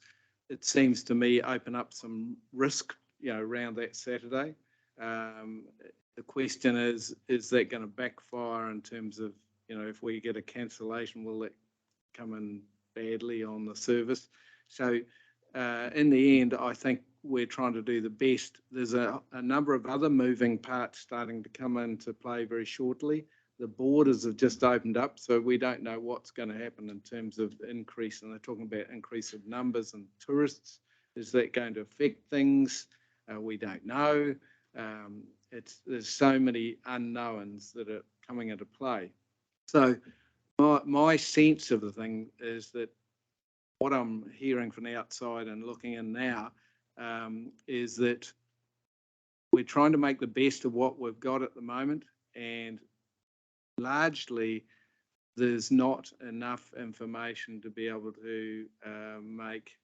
it seems to me, open up some risk, around that Saturday. The question is that going to backfire in terms of, if we get a cancellation, will that come in badly on the service? So in the end, I think we're trying to do the best. There's a number of other moving parts starting to come into play very shortly. The borders have just opened up, so we don't know what's going to happen in terms of increase, and they're talking about increase of numbers and tourists. Is that going to affect things? We don't know. There's so many unknowns that are coming into play. So my sense of the thing is that what I'm hearing from the outside and looking in now is that we're trying to make the best of what we've got at the moment, and largely there's not enough information to be able to make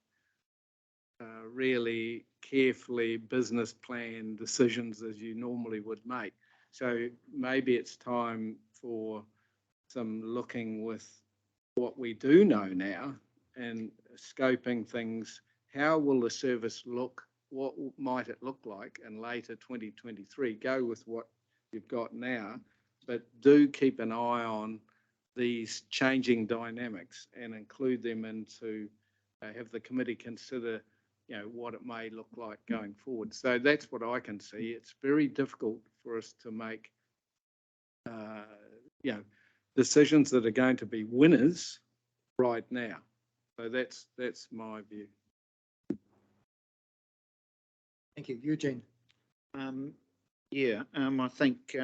really carefully business plan decisions as you normally would make. So maybe it's time for some looking with what we do know now and scoping things. How will the service look? What might it look like in later 2023? Go with what you've got now, but do keep an eye on these changing dynamics and include them into have the committee consider what it may look like going forward. So that's what I can see. It's very difficult for us to make decisions that are going to be winners right now. So that's my view. Thank you. Eugene. I think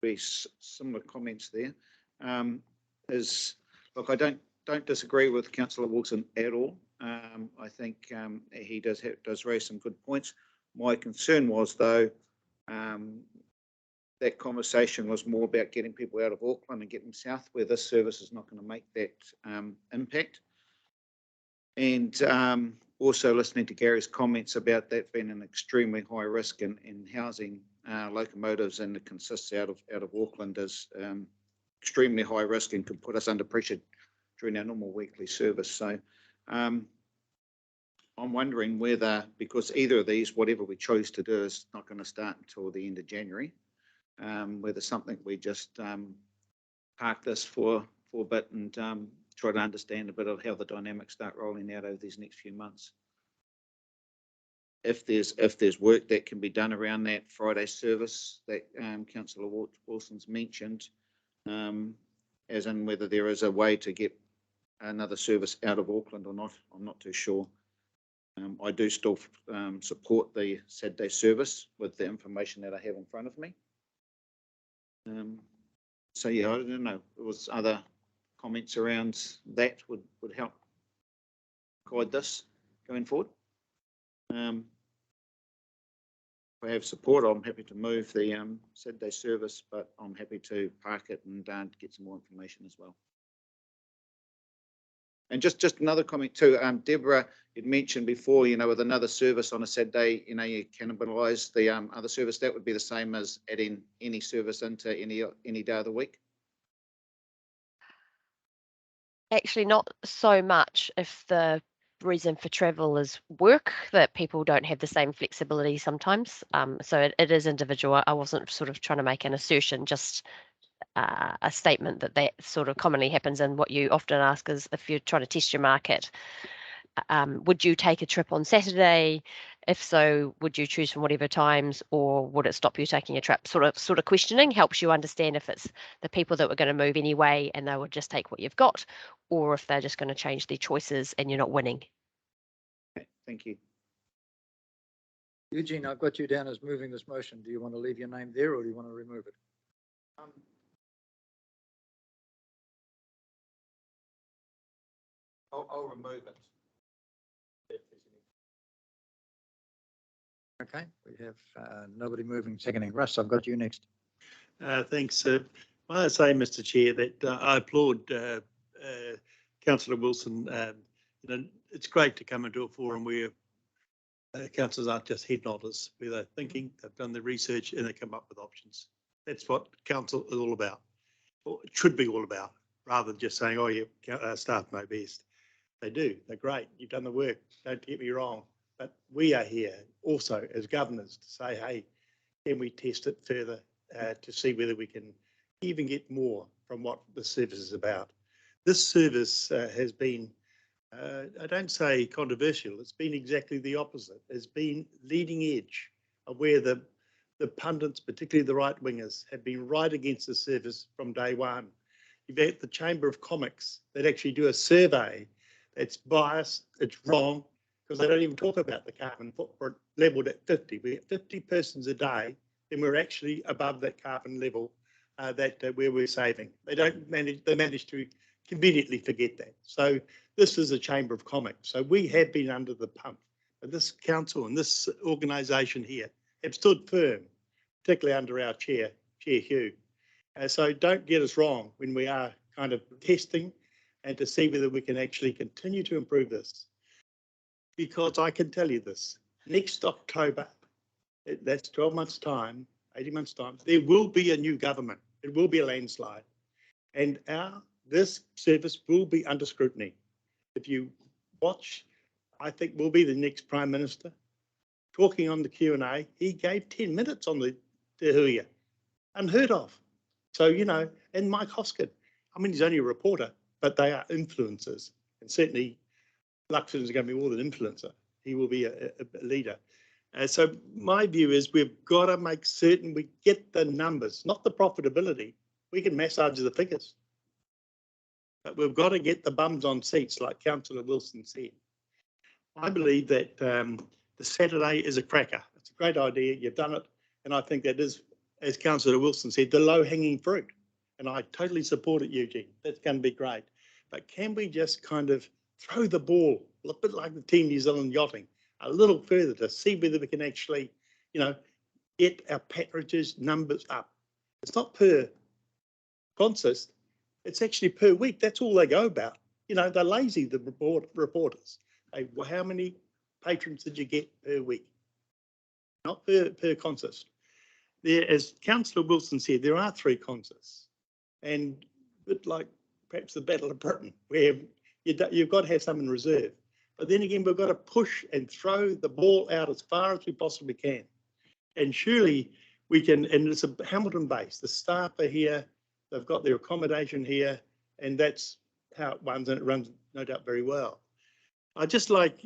very similar comments there. Look, I don't disagree with Councillor Wilson at all. I think he does raise some good points. My concern was, though, that conversation was more about getting people out of Auckland and getting them south, where this service is not going to make that impact. And also listening to Gary's comments about that being an extremely high risk in housing locomotives, and it consists out of Auckland is extremely high risk and could put us under pressure during our normal weekly service. So I'm wondering whether, because either of these, whatever we chose to do, is not going to start until the end of January, whether something we just park this for a bit and try to understand a bit of how the dynamics start rolling out over these next few months. If there's work that can be done around that Friday service that Councillor Wilson's mentioned, as in whether there is a way to get another service out of Auckland or not, I'm not too sure. I do still support the Saturday service with the information that I have in front of me. So yeah, I don't know. There was other comments around that would help guide this going forward. If I have support, I'm happy to move the Saturday service, but I'm happy to park it and get some more information as well. And just another comment too, Deborah had mentioned before, with another service on a Saturday, you cannibalise the other service. That would be the same as adding any service into any day of the week. Actually, not so much if the reason for travel is work, that people don't have the same flexibility sometimes. So it is individual. I wasn't sort of trying to make an assertion, just a statement that sort of commonly happens. And what you often ask is, if you're trying to test your market, would you take a trip on Saturday? If so, would you choose from whatever times, or would it stop you taking a trip? Sort of questioning helps you understand if it's the people that were going to move anyway and they would just take what you've got, or if they're just going to change their choices and you're not winning. Okay, thank you. Eugene, I've got you down as moving this motion. Do you want to leave your name there, or do you want to remove it? I'll remove it. Okay, we have nobody moving, seconding. Russ, I've got you next. Thanks. I say, Mr. Chair, that I applaud Councillor Wilson. It's great to come into a forum where councillors aren't just head nodders, where they're thinking, they've done the research, and they come up with options. That's what council is all about, or it should be all about, rather than just saying, oh yeah, staff know best. They do. They're great. You've done the work. Don't get me wrong. But we are here also as governors to say, hey, can we test it further to see whether we can even get more from what the service is about. This service has been, I don't say controversial, it's been exactly the opposite. It's been leading edge of where the pundits, particularly the right wingers, have been right against the service from day one. You've got the Chamber of Comics that actually do a survey that's biased, it's wrong, because they don't even talk about the carbon footprint levelled at 50. We get 50 persons a day, and we're actually above that carbon level where we're saving. They manage to conveniently forget that. So this is a Chamber of Comics. So we have been under the pump. But this council and this organisation here have stood firm, particularly under our Chair Hugh. So don't get us wrong when we are kind of testing and to see whether we can actually continue to improve this. Because I can tell you this, next October, that's 12 months' time, 18 months' time, there will be a new government. It will be a landslide. And this service will be under scrutiny. If you watch, I think we'll be the next Prime Minister. Talking on the Q&A, he gave 10 minutes on the Huia. Unheard of. So, you know, and Mike Hoskin, I mean, he's only a reporter, but they are influencers. And certainly Luxon is going to be more than influencer. He will be a leader. So my view is we've got to make certain we get the numbers, not the profitability. We can massage the figures. But we've got to get the bums on seats, like Councillor Wilson said. I believe that the Saturday is a cracker. It's a great idea. You've done it. And I think that is, as Councillor Wilson said, the low-hanging fruit. And I totally support it, Eugene. That's going to be great. But can we just kind of throw the ball, a bit like the Team New Zealand yachting, a little further to see whether we can actually, you know, get our patronages numbers up. It's not per consist, it's actually per week. That's all they go about. You know, they're lazy, the reporters. Hey, well, how many patrons did you get per week? Not per consist. There, as Councillor Wilson said, there are 3 consists. And a bit like perhaps the Battle of Britain, where you've got to have some in reserve. But then again, we've got to push and throw the ball out as far as we possibly can. And surely we can, and it's a Hamilton base. The staff are here, they've got their accommodation here, and that's how it runs, and it runs no doubt very well. I'd just like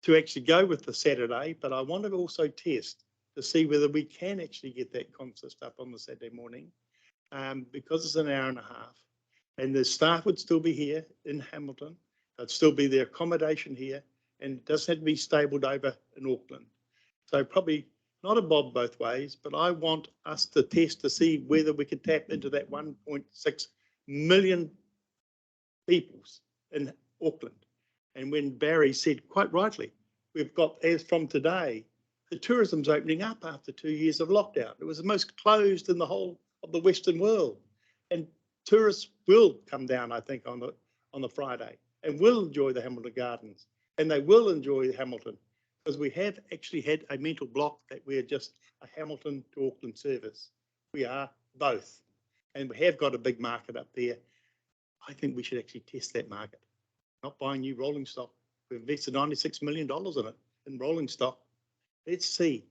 to actually go with the Saturday, but I want to also test to see whether we can actually get that consist up on the Saturday morning, because it's an hour and a half, and the staff would still be here in Hamilton. There'd still be their accommodation here, and it doesn't have to be stabled over in Auckland. So probably not a bob both ways, but I want us to test to see whether we can tap into that 1.6 million peoples in Auckland. And when Barry said quite rightly, we've got, as from today, the tourism's opening up after 2 years of lockdown. It was the most closed in the whole of the Western world. And tourists will come down, I think, on the Friday, and will enjoy the Hamilton Gardens, and they will enjoy Hamilton, because we have actually had a mental block that we're just a Hamilton to Auckland service. We are both, and we have got a big market up there. I think we should actually test that market, not buying new rolling stock. We've invested $96 million in it, in rolling stock. Let's see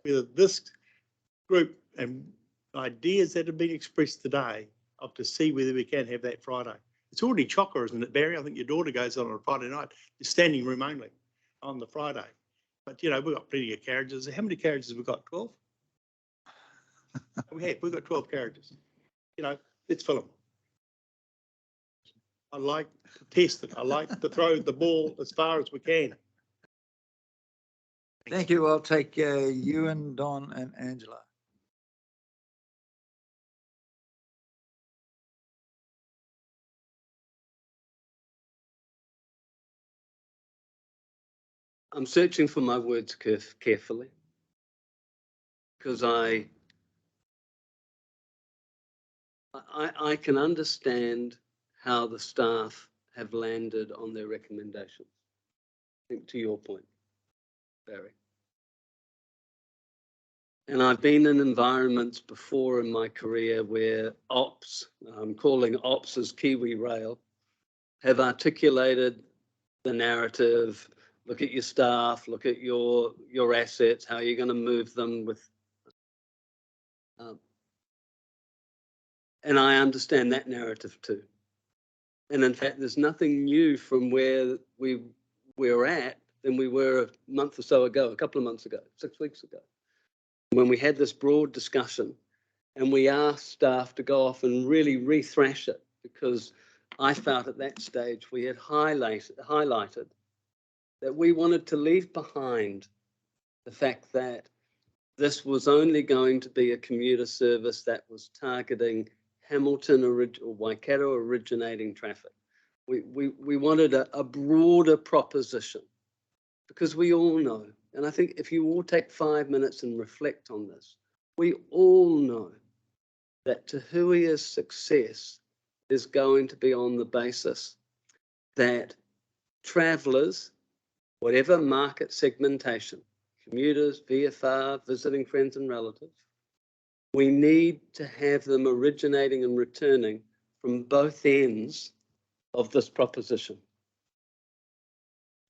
whether this group and ideas that have been expressed today of to see whether we can have that Friday. It's already chocker, isn't it, Barry? I think your daughter goes on a Friday night. It's standing room only on the Friday. But, you know, we've got plenty of carriages. How many carriages have we got? 12? We've got 12 carriages. You know, let's fill them. I like to test it. I like to throw the ball as far as we can. Thank you. I'll take Ewan, Don and Angela. I'm searching for my words carefully, because I can understand how the staff have landed on their recommendations. I think to your point, Barry. And I've been in environments before in my career where ops, I'm calling ops as Kiwi Rail, have articulated the narrative, look at your staff, look at your assets, how you're going to move them with. And I understand that narrative too. And in fact, there's nothing new from where we're at than we were a month or so ago, a couple of months ago, 6 weeks ago, when we had this broad discussion and we asked staff to go off and really rethrash it, because I felt at that stage we had highlighted that we wanted to leave behind the fact that this was only going to be a commuter service that was targeting Hamilton or Waikato originating traffic. We wanted a broader proposition, because we all know, and I think if you all take 5 minutes and reflect on this, we all know that Te Huia's success is going to be on the basis that travellers, whatever market segmentation, commuters, VFR, visiting friends and relatives, we need to have them originating and returning from both ends of this proposition.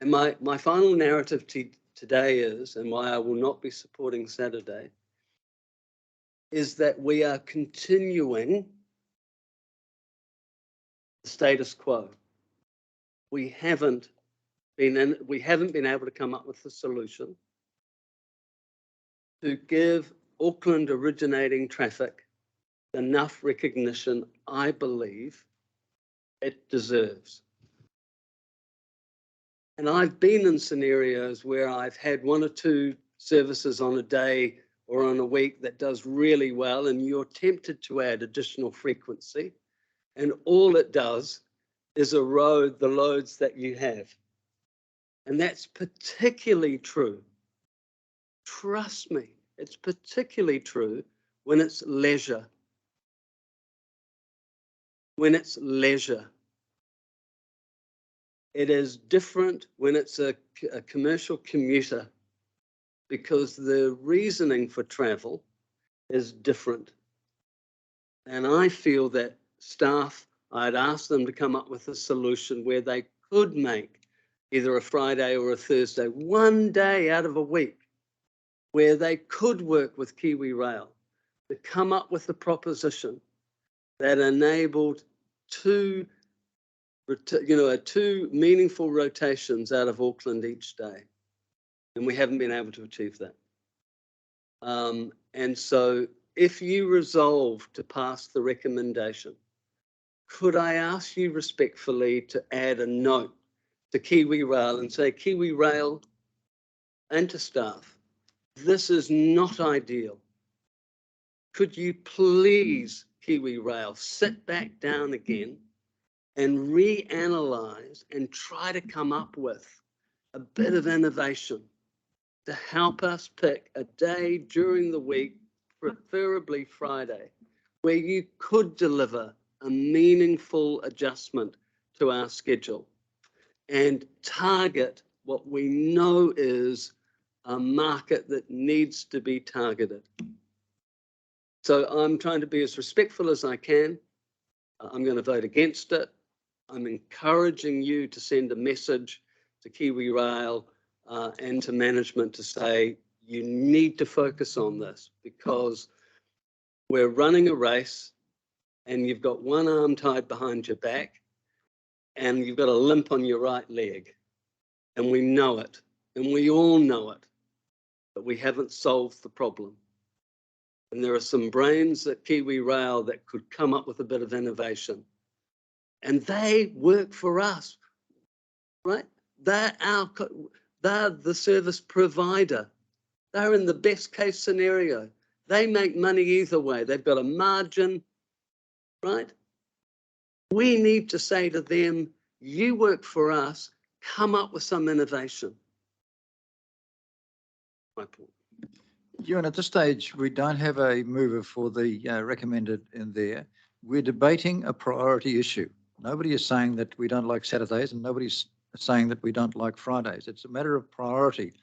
And my final narrative today is, and why I will not be supporting Saturday, is that we are continuing the status quo. We haven't been able to come up with a solution to give Auckland originating traffic enough recognition, I believe, it deserves. And I've been in scenarios where I've had 1 or 2 services on a day or on a week that does really well, and you're tempted to add additional frequency, and all it does is erode the loads that you have. And that's particularly true. Trust me, it's particularly true when it's leisure. When it's leisure. It is different when it's a commercial commuter, because the reasoning for travel is different. And I feel that staff, I'd ask them to come up with a solution where they could make either a Friday or a Thursday, 1 day out of a week, where they could work with Kiwi Rail to come up with a proposition that enabled 2 meaningful rotations out of Auckland each day. And we haven't been able to achieve that. And so if you resolve to pass the recommendation, could I ask you respectfully to add a note to Kiwi Rail and say, Kiwi Rail and to staff, this is not ideal. Could you please, Kiwi Rail, sit back down again and reanalyze and try to come up with a bit of innovation to help us pick a day during the week, preferably Friday, where you could deliver a meaningful adjustment to our schedule and target what we know is a market that needs to be targeted. So I'm trying to be as respectful as I can. I'm going to vote against it. I'm encouraging you to send a message to Kiwi Rail and to management to say, you need to focus on this, because we're running a race and you've got one arm tied behind your back and you've got a limp on your right leg. And we know it, and we all know it, but we haven't solved the problem. And there are some brains at Kiwi Rail that could come up with a bit of innovation. And they work for us, right? They're the service provider. They're in the best case scenario. They make money either way. They've got a margin, right? We need to say to them, you work for us, come up with some innovation. My point. Ewan, at this stage, we don't have a mover for the recommended in there. We're debating a priority issue. Nobody is saying that we don't like Saturdays, and nobody's saying that we don't like Fridays. It's a matter of priority.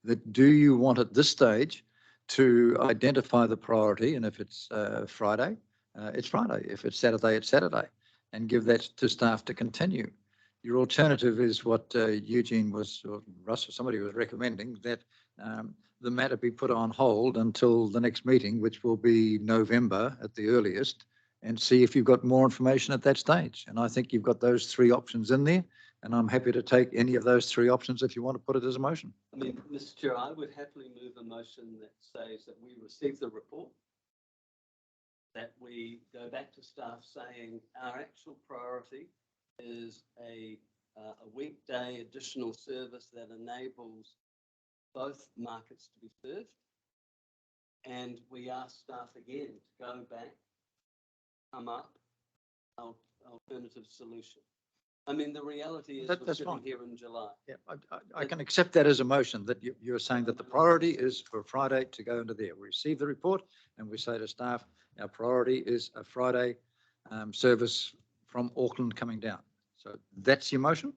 That do you want at this stage to identify the priority, and if it's Friday, it's Friday. If it's Saturday, it's Saturday, and give that to staff to continue. Your alternative is what Eugene was, or Russ or somebody was recommending, that the matter be put on hold until the next meeting, which will be November at the earliest, and see if you've got more information at that stage. And I think you've got those three options in there, and I'm happy to take any of those three options if you want to put it as a motion. I mean, Mr. Chair, I would happily move a motion that says that we receive the report, that we go back to staff saying our actual priority is a weekday additional service that enables both markets to be served. And we ask staff again to go back, come up, alternative solution. I mean, the reality is we're That's sitting fine. here in July. Yeah, I can accept that as a motion, that you're saying that the priority is for Friday to go into there. We receive the report and we say to staff, our priority is a Friday service from Auckland coming down. So that's your motion?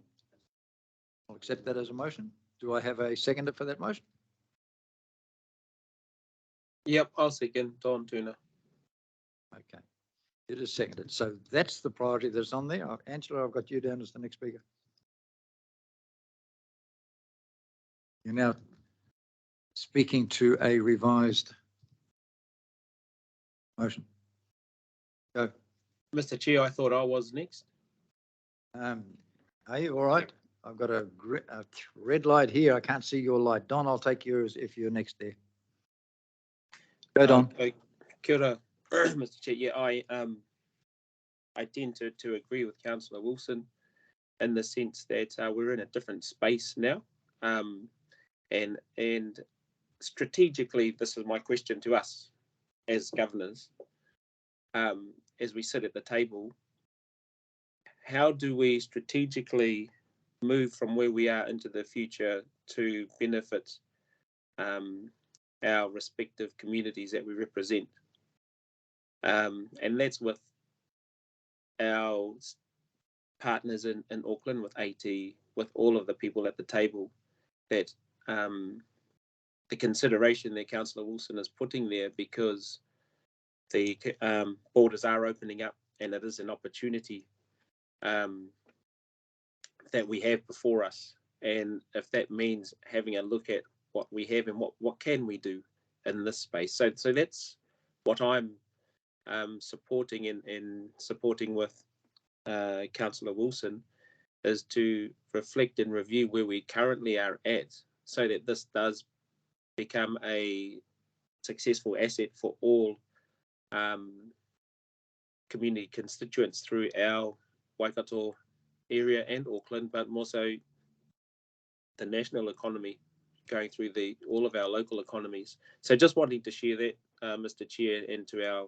I'll accept that as a motion. Do I have a seconder for that motion? Yep, I'll second Don Turner. Okay. It is seconded. So that's the priority that's on there. Angela, I've got you down as the next speaker. You're now speaking to a revised motion. Go. Mr. Chair, I thought I was next. Are you all right? I've got a red light here. I can't see your light. Don, I'll take yours if you're next there. Go, Don. Kia ora, Mr. Chair. Yeah, I tend to agree with Councillor Wilson in the sense that we're in a different space now. And strategically, this is my question to us as governors. As we sit at the table, how do we strategically move from where we are into the future to benefit our respective communities that we represent? And that's with our partners in Auckland, with AT, with all of the people at the table, that the consideration that Councillor Wilson is putting there, because the borders are opening up and it is an opportunity that we have before us. And if that means having a look at what we have and what can we do in this space. So that's what I'm supporting and supporting with Councillor Wilson, is to reflect and review where we currently are at, so that this does become a successful asset for all community constituents through our Waikato area and Auckland, but more so the national economy, going through all of our local economies. So just wanting to share that, Mr. Chair, and to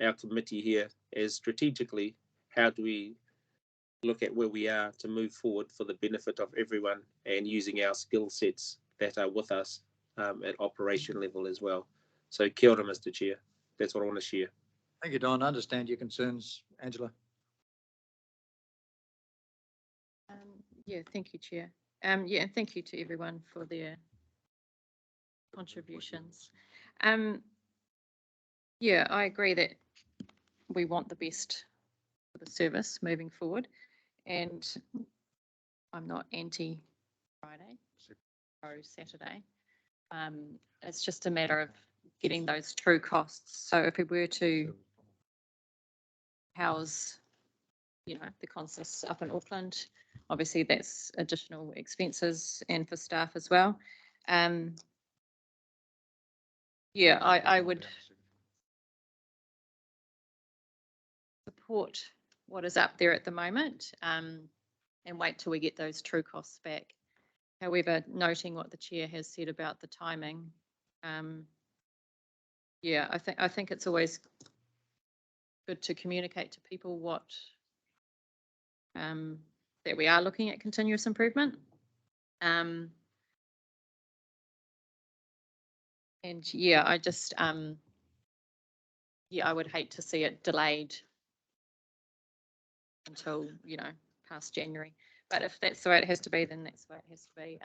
our committee here, as strategically, how do we look at where we are to move forward for the benefit of everyone, and using our skill sets that are with us at operation level as well. So kia ora, Mr. Chair. That's what I want to share. Thank you, Don. I understand your concerns. Angela. Yeah, thank you, Chair. Yeah, and thank you to everyone for their contributions. Yeah, I agree that we want the best for the service moving forward, and I'm not anti-Friday, pro-Saturday. It's just a matter of getting those true costs. So if we were to house, the consuls up in Auckland, obviously that's additional expenses, and for staff as well. Yeah, I would support what is up there at the moment, and wait till we get those true costs back. However, noting what the chair has said about the timing, yeah, I think it's always good to communicate to people what that we are looking at continuous improvement. And yeah, I just yeah, I would hate to see it delayed until past January. But if that's the way it has to be, then that's the way it has to be.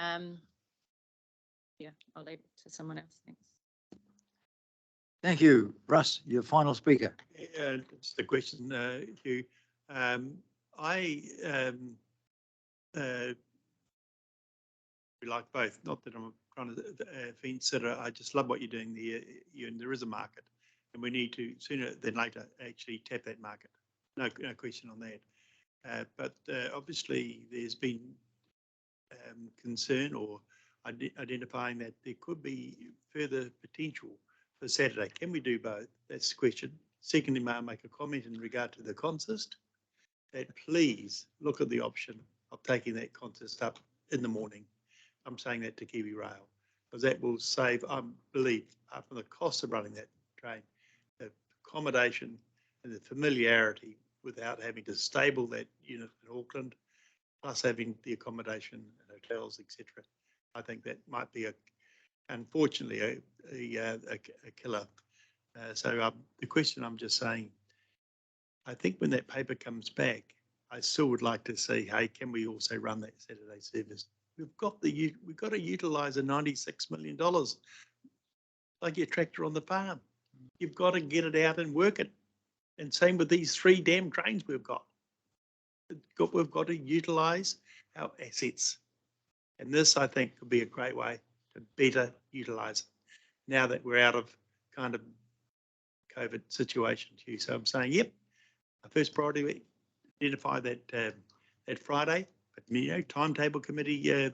Yeah, I'll leave it to someone else. Thanks. Thank you. Russ, your final speaker. It's the question, Hugh. we like both, not that I'm trying to fence it. I just love what you're doing there. And there is a market and we need to sooner than later actually tap that market. No question on that. But obviously there's been concern or identifying that there could be further potential for Saturday. Can we do both? That's the question. Secondly, may I make a comment in regard to the consist? That please look at the option of taking that consist up in the morning. I'm saying that to Kiwi Rail because that will save, I believe, from the cost of running that train, the accommodation and the familiarity without having to stable that unit in Auckland, plus having the accommodation, hotels, etc. I think that might be unfortunately a killer. So the question I'm just saying, I think when that paper comes back, I still would like to see, hey, can we also run that Saturday service? We've got to utilise the $96 million like your tractor on the farm. You've got to get it out and work it. And same with these 3 damn trains we've got. We've got to utilise our assets. And this, I think, could be a great way to better utilise it now that we're out of kind of COVID situation too. So I'm saying, yep, our first priority, we identify that that Friday, but timetable committee,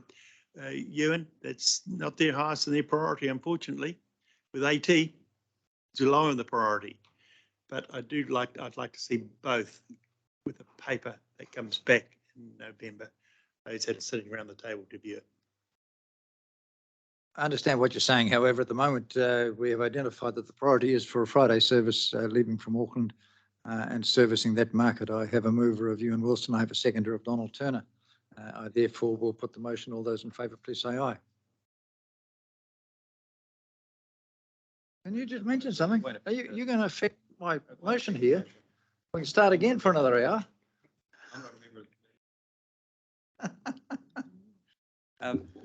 Ewan, that's not their highest in their priority, unfortunately. With AT, it's low in the priority. But I'd like to see both with a paper that comes back in November. Those that are sitting around the table to view it. I understand what you're saying. However, at the moment, we have identified that the priority is for a Friday service leaving from Auckland and servicing that market. I have a mover of Ewan Wilson. I have a seconder of Donald Turner. I therefore will put the motion. All those in favour, please say aye. Can you just mention something? Are you going to affect my motion here? We can start again for another hour.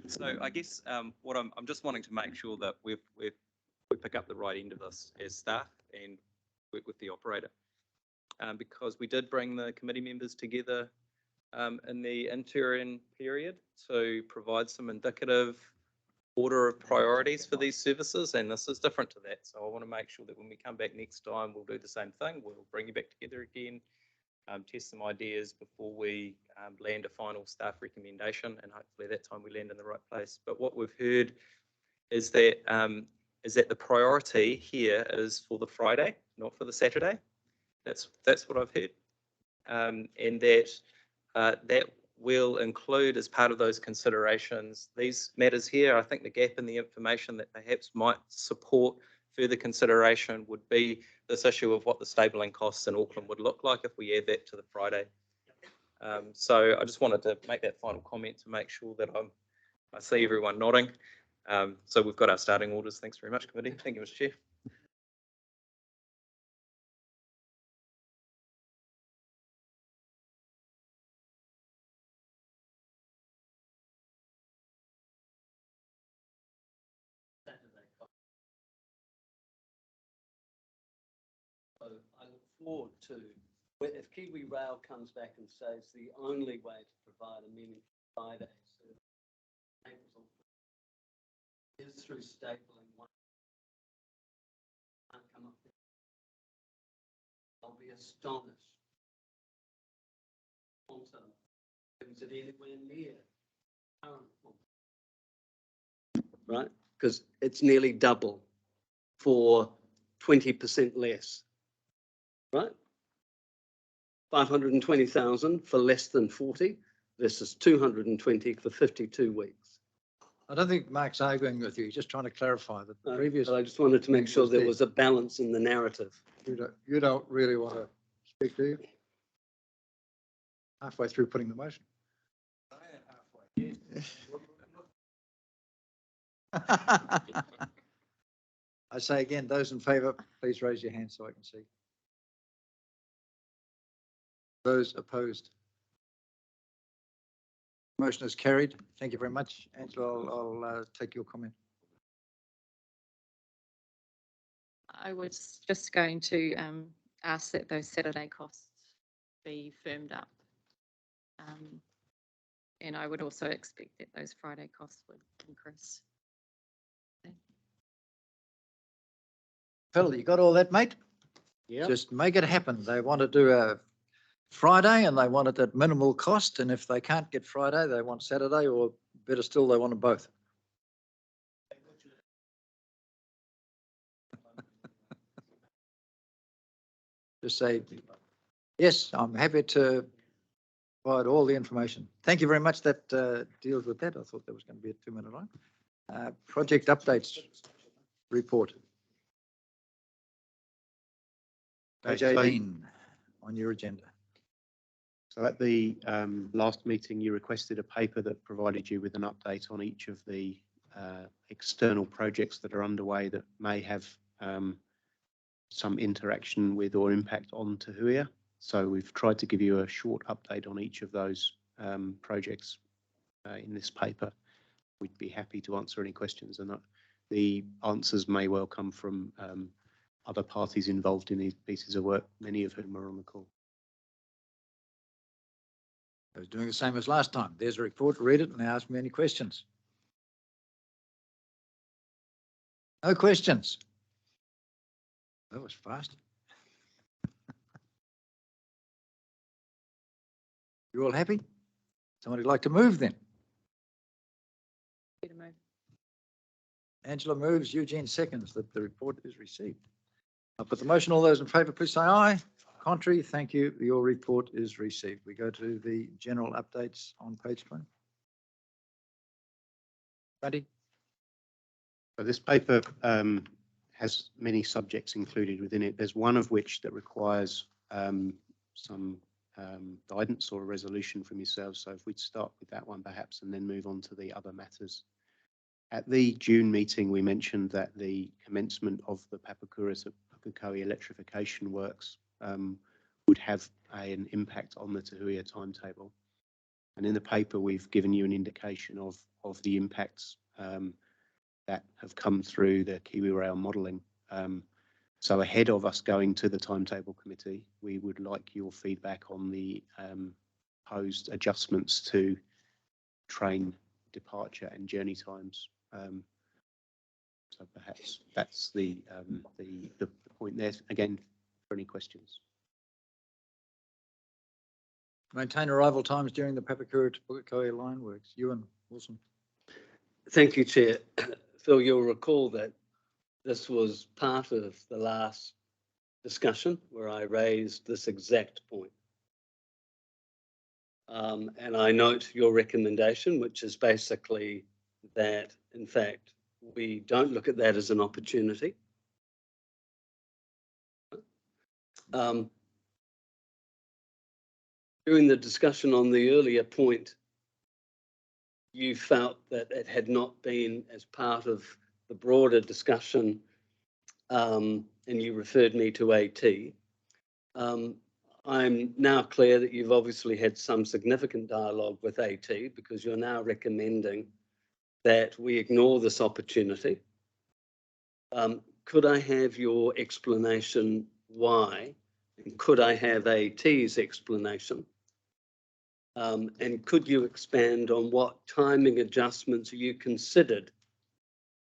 So I guess what I'm just wanting to make sure that we pick up the right end of this as staff and work with the operator, because we did bring the committee members together in the interim period to provide some indicative order of priorities for these services, and this is different to that. So I want to make sure that when we come back next time, we'll do the same thing. We'll bring you back together again, test some ideas before we land a final staff recommendation, and hopefully that time we land in the right place. But what we've heard is that the priority here is for the Friday, not for the Saturday. That's what I've heard, and that will include, as part of those considerations, these matters here. I think the gap in the information that perhaps might support further consideration would be this issue of what the stabling costs in Auckland would look like if we add that to the Friday. So I just wanted to make that final comment to make sure that I see everyone nodding. So we've got our starting orders. Thanks very much, committee. Thank you, Mr. Chair. So I look forward to, if Kiwi Rail comes back and says the only way to provide a meaningful Friday service is through stapling one. Can't come up with. I'll be astonished. Quantum brings it anywhere near current quantum. Right? Because it's nearly double for 20% less. Right? 520,000 for less than 40. This is 220 for 52 weeks. I don't think Mark's arguing with you. He's just trying to clarify that the previous. But I just wanted to make sure there was a balance in the narrative. You don't really want to speak, do you? Halfway through putting the motion. I say again, those in favour, please raise your hand so I can see. Those opposed? Motion is carried. Thank you very much. Angela, I'll take your comment. I was just going to ask that those Saturday costs be firmed up And I would also expect that those Friday costs would increase. Phil, you got all that, mate? Yeah. Just make it happen. They want to do a Friday and they want it at minimal cost. And if they can't get Friday, they want Saturday, or better still, they want them both. Just say, yes, I'm happy to provide all the information. Thank you very much. That deals with that. I thought that was going to be a 2-minute line. Project updates report. Page Okay, so- 18 on your agenda. So at the last meeting, you requested a paper that provided you with an update on each of the external projects that are underway that may have some interaction with or impact on Te Huia. So we've tried to give you a short update on each of those projects in this paper. We'd be happy to answer any questions, and the answers may well come from other parties involved in these pieces of work, many of whom are on the call. I was doing the same as last time. There's a report, read it and ask me any questions. No questions. That was fast. You all happy? Somebody'd like to move then? Better move. Angela moves, Eugene seconds that the report is received. I'll put the motion. All those in favour, please say aye. Contrary, thank you. Your report is received. We go to the general updates on page 20. Buddy? So this paper has many subjects included within it. There's one of which that requires some guidance or a resolution from yourselves. So if we'd start with that one perhaps and then move on to the other matters. At the June meeting, we mentioned that the commencement of the Papakura to Pukekohe electrification works would have an impact on the Te Huia timetable. And in the paper, we've given you an indication of the impacts that have come through the Kiwi Rail modelling. So ahead of us going to the timetable committee, we would like your feedback on the proposed adjustments to train departure and journey times. So perhaps that's the point there. Again, for any questions. Maintain arrival times during the Papakura to Pukekohe line works. Ewan Wilson. Thank you, Chair. Phil, you'll recall that this was part of the last discussion where I raised this exact point. And I note your recommendation, which is basically that, in fact, we don't look at that as an opportunity. During the discussion on the earlier point, you felt that it had not been as part of the broader discussion, and you referred me to AT. I'm now clear that you've obviously had some significant dialogue with AT because you're now recommending that we ignore this opportunity. Could I have your explanation why? And could I have AT's explanation? And could you expand on what timing adjustments you considered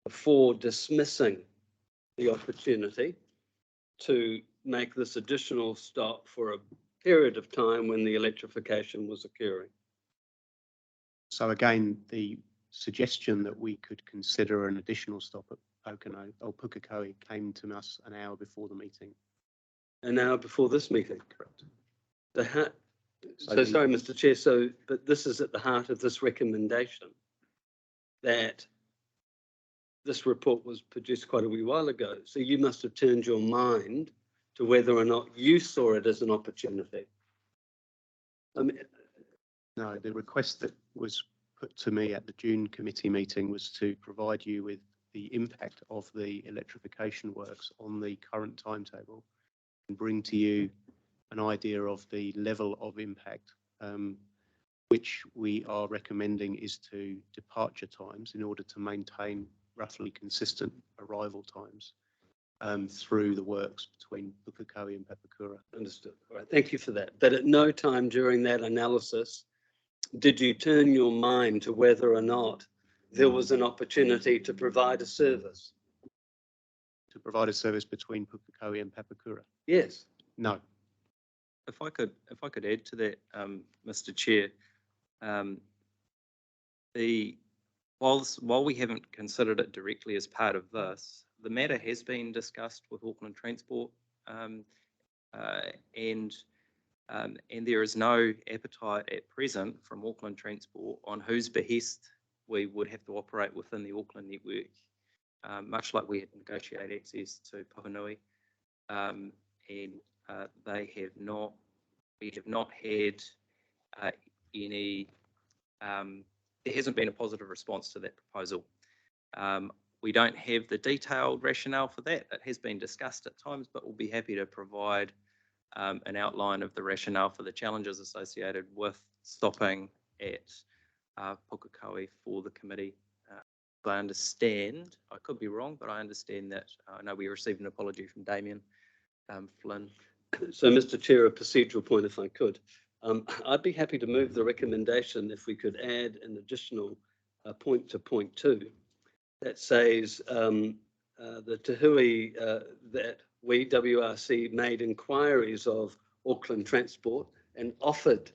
before dismissing the opportunity to make this additional stop for a period of time when the electrification was occurring? So again, the suggestion that we could consider an additional stop at Okino or Pukekohe came to us an hour before the meeting. An hour before this meeting? Correct. So sorry, Mr. Chair, but this is at the heart of this recommendation that this report was produced quite a wee while ago. So you must have turned your mind to whether or not you saw it as an opportunity. No, the request that was put to me at the June committee meeting was to provide you with the impact of the electrification works on the current timetable and bring to you an idea of the level of impact, which we are recommending is to departure times in order to maintain roughly consistent arrival times through the works between Pukekohe and Papakura. Understood. All right, thank you for that. But at no time during that analysis did you turn your mind to whether or not there was an opportunity to provide a service? To provide a service between Pukekohe and Papakura? Yes. No. If I could add to that, Mr. Chair, while we haven't considered it directly as part of this, the matter has been discussed with Auckland Transport, and there is no appetite at present from Auckland Transport on whose behest we would have to operate within the Auckland network, much like we had negotiated access to Pahanui, and we have not had any. There hasn't been a positive response to that proposal. We don't have the detailed rationale for that. It has been discussed at times, but we'll be happy to provide an outline of the rationale for the challenges associated with stopping at Pukekohe for the committee. I understand, I could be wrong, but I understand that I know we received an apology from Damien Flynn. So, Mr. Chair, a procedural point, if I could. I'd be happy to move the recommendation if we could add an additional point to point 2 that says the Te Hui that we, WRC, made inquiries of Auckland Transport and offered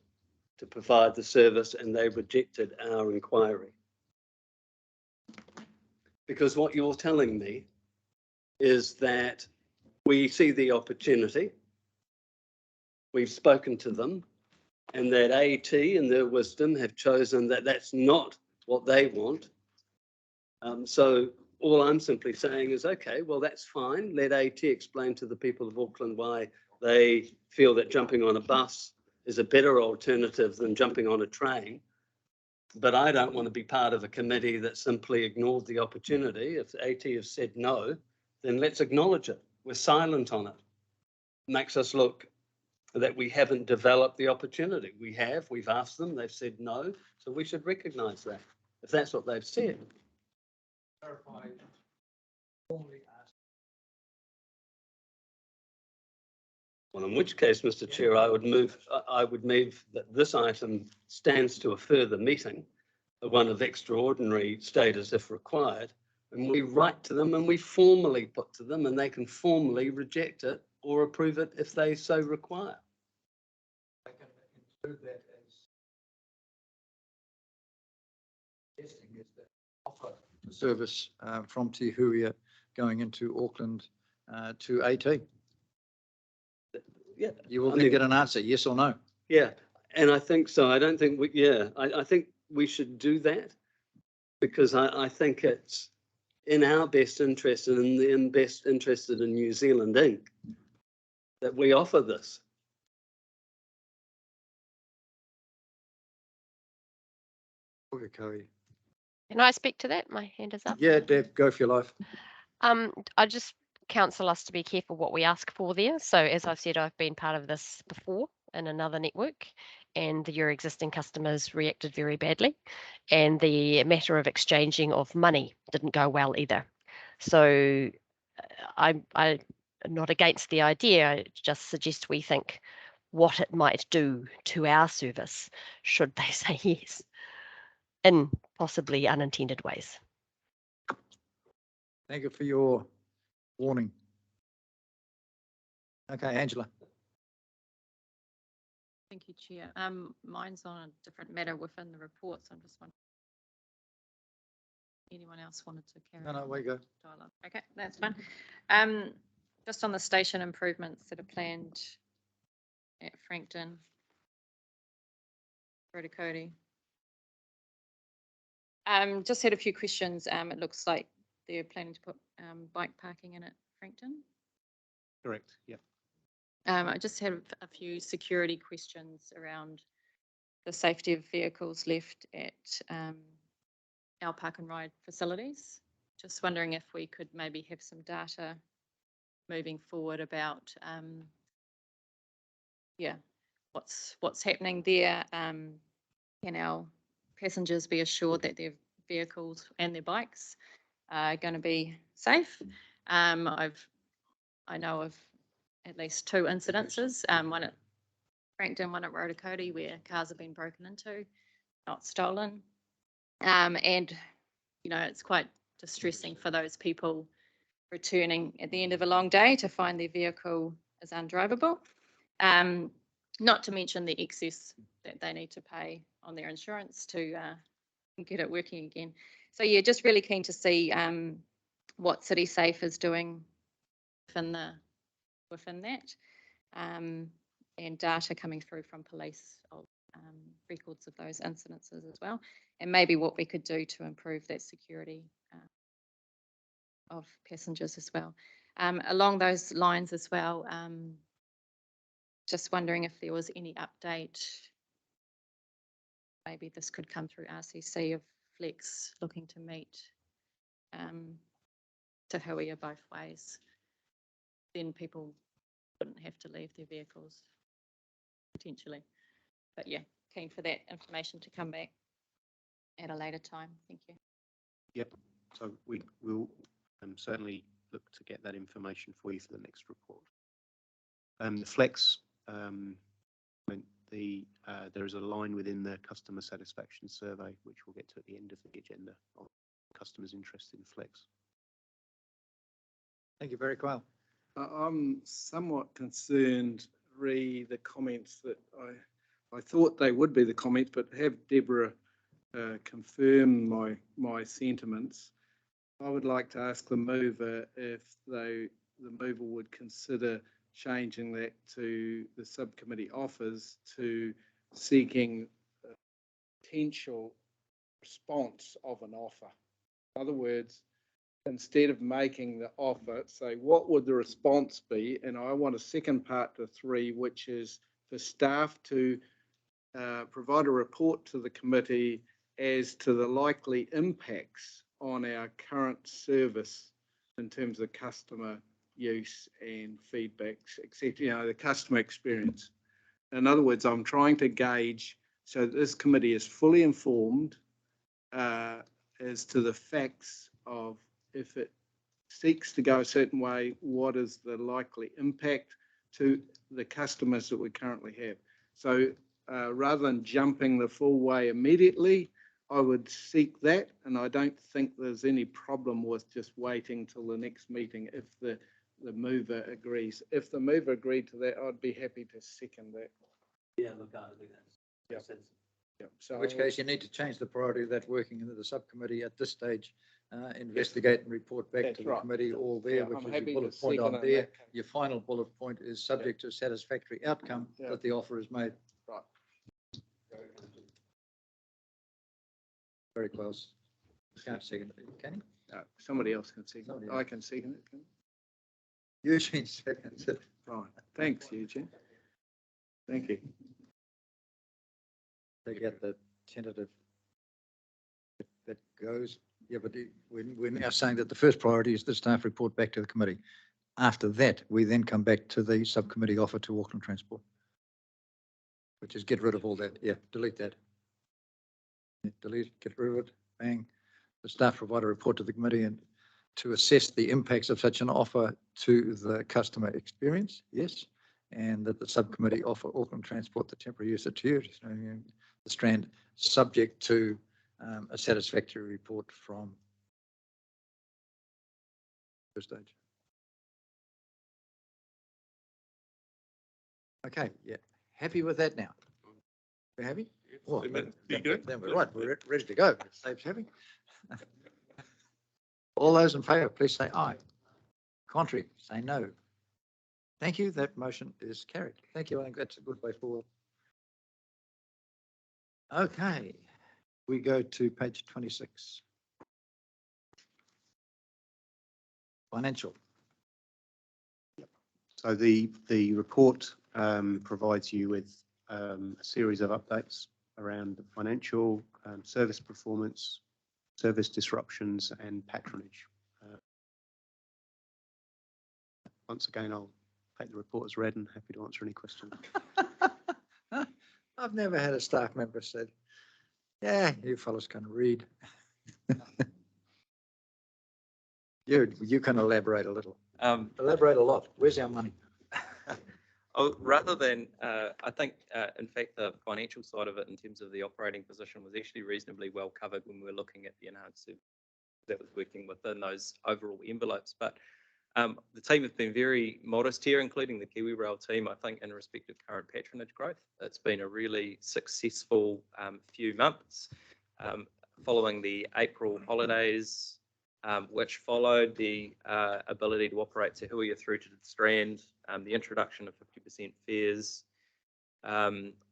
to provide the service, and they rejected our inquiry. Because what you're telling me is that we see the opportunity, we've spoken to them, and that AT in their wisdom have chosen that that's not what they want. So all I'm simply saying is, okay, well, that's fine. Let AT explain to the people of Auckland why they feel that jumping on a bus is a better alternative than jumping on a train. But I don't want to be part of a committee that simply ignored the opportunity. If AT have said no, then let's acknowledge it. We're silent on it. Makes us look that we haven't developed the opportunity. We've asked them, they've said no, so we should recognise that, if that's what they've said. Well, in which case, Mr. Chair, I would move that this item stands to a further meeting, one of extraordinary status if required, and we write to them and we formally put to them, and they can formally reject it or approve it if they so require. I can include that as is that offer the service from Te Huia going into Auckland to AT. Yeah. You will then get an answer, yes or no. Yeah, and I think so. I don't think I think we should do that, because I think it's in our best interest and in the best interested in New Zealand Inc. that we offer this. Pukekohe. Can I speak to that? My hand is up. Yeah, Deb, go for your life. I just counsel us to be careful what we ask for there. So as I've said, I've been part of this before in another network, and your existing customers reacted very badly, and the matter of exchanging of money didn't go well either. So I'm not against the idea. I just suggest we think what it might do to our service should they say yes, in possibly unintended ways. Thank you for your warning. Okay, Angela. Thank you, Chair. Mine's on a different matter within the report, so I'm just wondering. Anyone else wanted to carry on? No, we go. Dialogue. Okay, that's fine. Just on the station improvements that are planned at Frankton, Cody. Just had a few questions. It looks like they're planning to put bike parking in at Frankton. Correct, yeah. I just have a few security questions around the safety of vehicles left at our park and ride facilities. Just wondering if we could maybe have some data moving forward about what's happening there. Can our passengers be assured that their vehicles and their bikes are going to be safe? I know of at least 2 incidences, one at Frankton, one at Cody, where cars have been broken into. not stolen. And, it's quite distressing for those people returning at the end of a long day to find their vehicle is undrivable. Not to mention the excess that they need to pay on their insurance to get it working again. So yeah, just really keen to see what City Safe is doing within that, and data coming through from police of records of those incidences as well, and maybe what we could do to improve that security of passengers as well. Along those lines as well, just wondering if there was any update. Maybe this could come through RCC of Flex looking to meet to Huia both ways. Then people wouldn't have to leave their vehicles potentially. But yeah, keen for that information to come back at a later time. Thank you. Yep. So we will certainly look to get that information for you for the next report. The Flex, there is a line within the customer satisfaction survey, which we'll get to at the end of the agenda, on customers interested in Flex. Thank you, very well. I'm somewhat concerned, re the comments that I thought they would be the comments, but have Deborah confirm my sentiments. I would like to ask the mover if the mover would consider changing that to the subcommittee offers to seeking a potential response of an offer. In other words, instead of making the offer, say what would the response be? And I want a second part to 3, which is for staff to provide a report to the committee as to the likely impacts on our current service in terms of customer use and feedbacks, etc. The customer experience. In other words, I'm trying to gauge so that this committee is fully informed as to the facts of if it seeks to go a certain way, what is the likely impact to the customers that we currently have. So rather than jumping the full way immediately, I would seek that, and I don't think there's any problem with just waiting till the next meeting if the mover agrees. If the mover agreed to that, I'd be happy to second that. Yeah, look, I think that makes sense. Yep. So In which case you need to change the priority of that working into the subcommittee at this stage. Investigate and report back That's to the right. committee, all there, Yeah, which I'm is happy your to bullet point second on on there. that. Your final bullet point is subject to satisfactory outcome that the offer is made. Right. Very close. Can't second it, can you? No, somebody else can second Somebody it. else. I can second it. Eugene seconds it. Fine. Thanks, Eugene. Thank you. Take out the tentative that goes. Yeah, but we're now saying that the first priority is the staff report back to the committee. After that, we then come back to the subcommittee offer to Auckland Transport, which is get rid of all that. Yeah, delete that. Yeah, delete, get rid of it, bang. The staff provide a report to the committee and to assess the impacts of such an offer to the customer experience, yes. And that the subcommittee offer Auckland Transport the temporary use of the Strand, subject to a satisfactory report from first stage. Okay, yeah, happy with that now? We're happy? Well, then we're right, we're ready to go. Saves happy. All those in favour, please say aye. Contrary, say no. Thank you, that motion is carried. Thank you, I think that's a good way forward. Okay, we go to page 26. Financial. So the report provides you with a series of updates around the financial, service performance, service disruptions and patronage. Once again, I'll take the report as read and happy to answer any questions. I've never had a staff member said, yeah, you fellas can read. You can elaborate a little. Elaborate a lot. Where's our money? Oh, rather than, I think, in fact, the financial side of it in terms of the operating position was actually reasonably well covered when we were looking at the enhanced service that was working within those overall envelopes. But the team have been very modest here, including the Kiwi Rail team, I think, in respect of current patronage growth. It's been a really successful few months following the April holidays, which followed the ability to operate Te Huia through to the Strand, the introduction of 50% fares.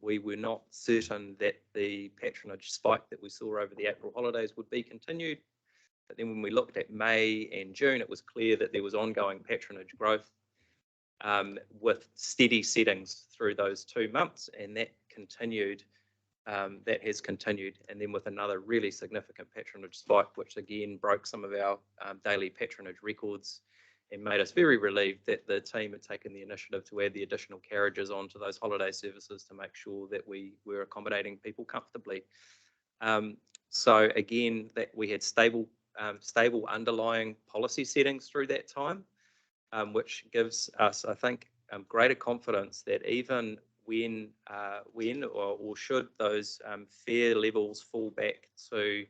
We were not certain that the patronage spike that we saw over the April holidays would be continued. But then when we looked at May and June, it was clear that there was ongoing patronage growth with steady settings through those 2 months, and that continued. That has continued, and then with another really significant patronage spike, which again broke some of our daily patronage records and made us very relieved that the team had taken the initiative to add the additional carriages onto those holiday services to make sure that we were accommodating people comfortably. So again, that we had stable underlying policy settings through that time, which gives us, I think, greater confidence that even when or should those fare levels fall back to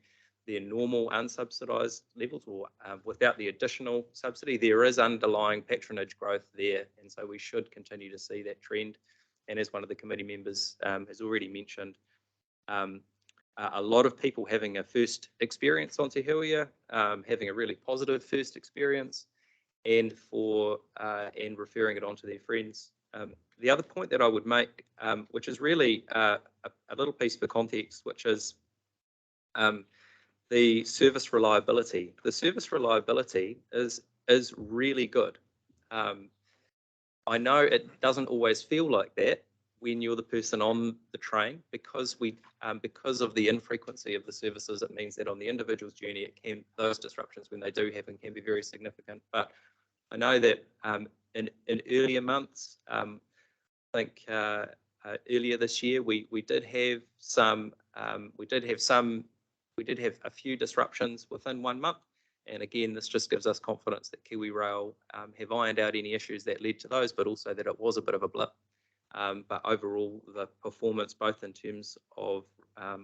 their normal unsubsidised levels or without the additional subsidy, there is underlying patronage growth there, and so we should continue to see that trend. And as one of the committee members has already mentioned, a lot of people having a first experience on Te Huia, having a really positive first experience, and referring it on to their friends. The other point that I would make, which is really a little piece for context, which is the service reliability. The service reliability is really good. I know it doesn't always feel like that when you're the person on the train, because of the infrequency of the services. It means that on the individual's journey, those disruptions, when they do happen, can be very significant. But I know that in earlier months, I think earlier this year, we did have a few disruptions within 1 month. And again, this just gives us confidence that Kiwi Rail have ironed out any issues that led to those, but also that it was a bit of a blip. But overall, the performance, both in terms of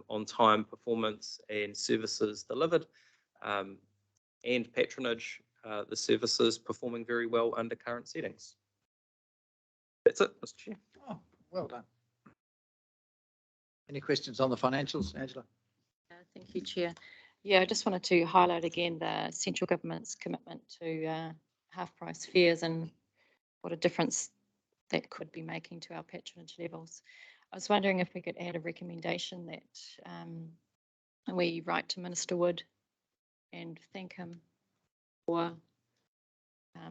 on-time performance and services delivered, and patronage, the services performing very well under current settings. That's it, Mr. Chair. Oh, well done. Any questions on the financials, Angela? Thank you, Chair. Yeah, I just wanted to highlight again the central government's commitment to half-price fares and what a difference that could be making to our patronage levels. I was wondering if we could add a recommendation that we write to Minister Wood and thank him for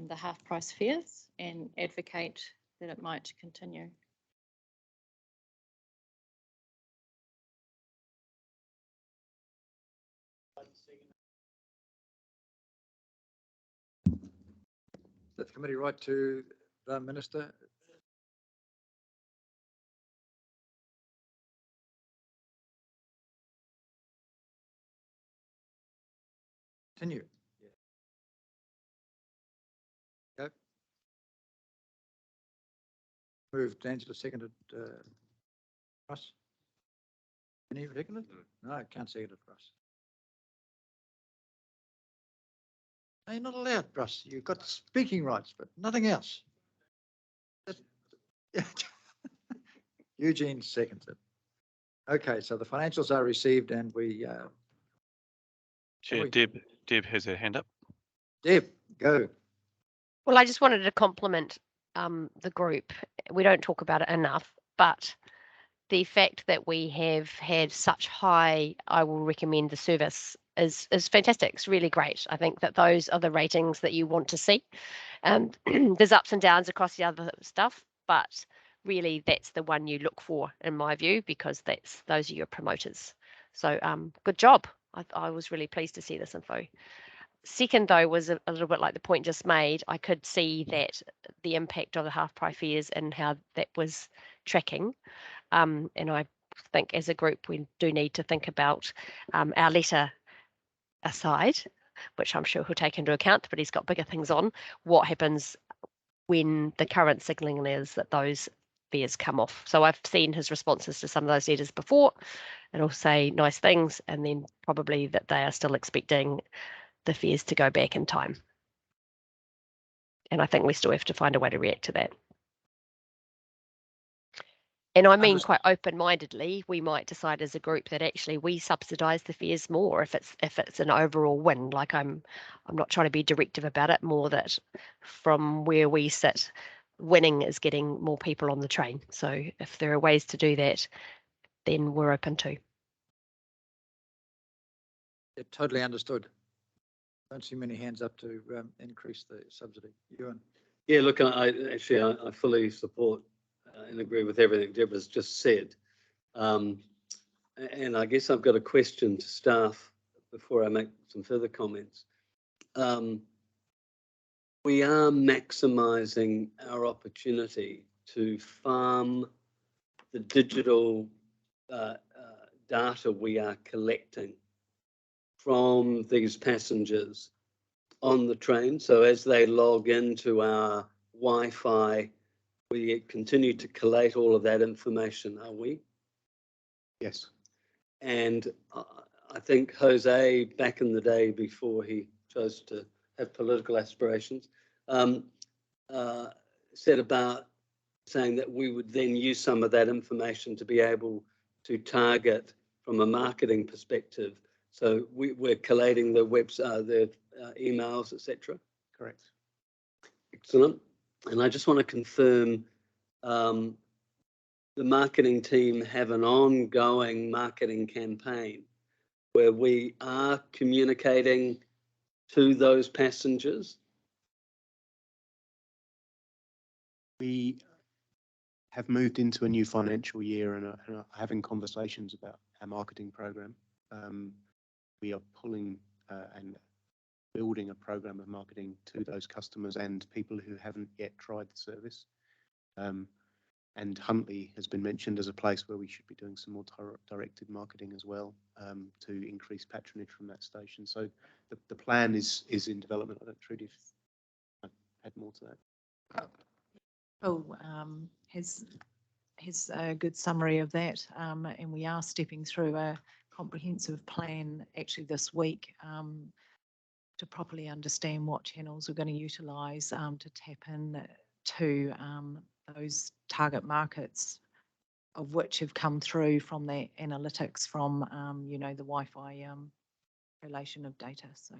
the half-price fares and advocate that it might continue. Let the committee write to the Minister. Continue. Go. Moved, Angela, seconded. Russ? Any seconded? No, I can't second it, Russ. No, you're not allowed, Russ. You've got speaking rights, but nothing else. Eugene seconds it. Okay, so the financials are received and we... Chair, Deb has her hand up. Deb, go. Well, I just wanted to compliment the group. We don't talk about it enough, but the fact that we have had such high, I will recommend the service is fantastic. It's really great. I think that those are the ratings that you want to see. There's ups and downs across the other stuff, but really that's the one you look for in my view, because those are your promoters. So good job. I was really pleased to see this info. Second, though, was a little bit like the point just made. I could see that the impact of the half-price fares and how that was tracking. And I think as a group, we do need to think about our letter aside, which I'm sure he'll take into account, but he's got bigger things on. What happens when the current signalling is that those fares come off. So I've seen his responses to some of those letters before, and he'll say nice things, and then probably that they are still expecting the fares to go back in time. And I think we still have to find a way to react to that. And I mean, quite open-mindedly, we might decide as a group that actually we subsidise the fares more if it's an overall win. Like I'm not trying to be directive about it, more that from where we sit, winning is getting more people on the train. So if there are ways to do that, then we're open to. Yeah, totally understood. Don't see many hands up to increase the subsidy. Ewan. Yeah, look, I fully support and agree with everything Deborah's just said. And I guess I've got a question to staff before I make some further comments. We are maximising our opportunity to farm the digital data we are collecting from these passengers on the train. So as they log into our Wi-Fi, we continue to collate all of that information, are we? Yes. And I think Jose, back in the day before he chose to have political aspirations, said about saying that we would then use some of that information to be able to target from a marketing perspective. So we're collating the emails, etc. Correct. Excellent. And I just want to confirm the marketing team have an ongoing marketing campaign where we are communicating to those passengers. We have moved into a new financial year and are having conversations about our marketing program. We are pulling and building a program of marketing to those customers and people who haven't yet tried the service. And Huntly has been mentioned as a place where we should be doing some more directed marketing as well to increase patronage from that station. So the plan is in development. I don't, Trudy, if I add more to that. Phil has a good summary of that, and we are stepping through a comprehensive plan actually this week to properly understand what channels we're going to utilise to tap in to those target markets, of which have come through from the analytics from the Wi-Fi relation of data. So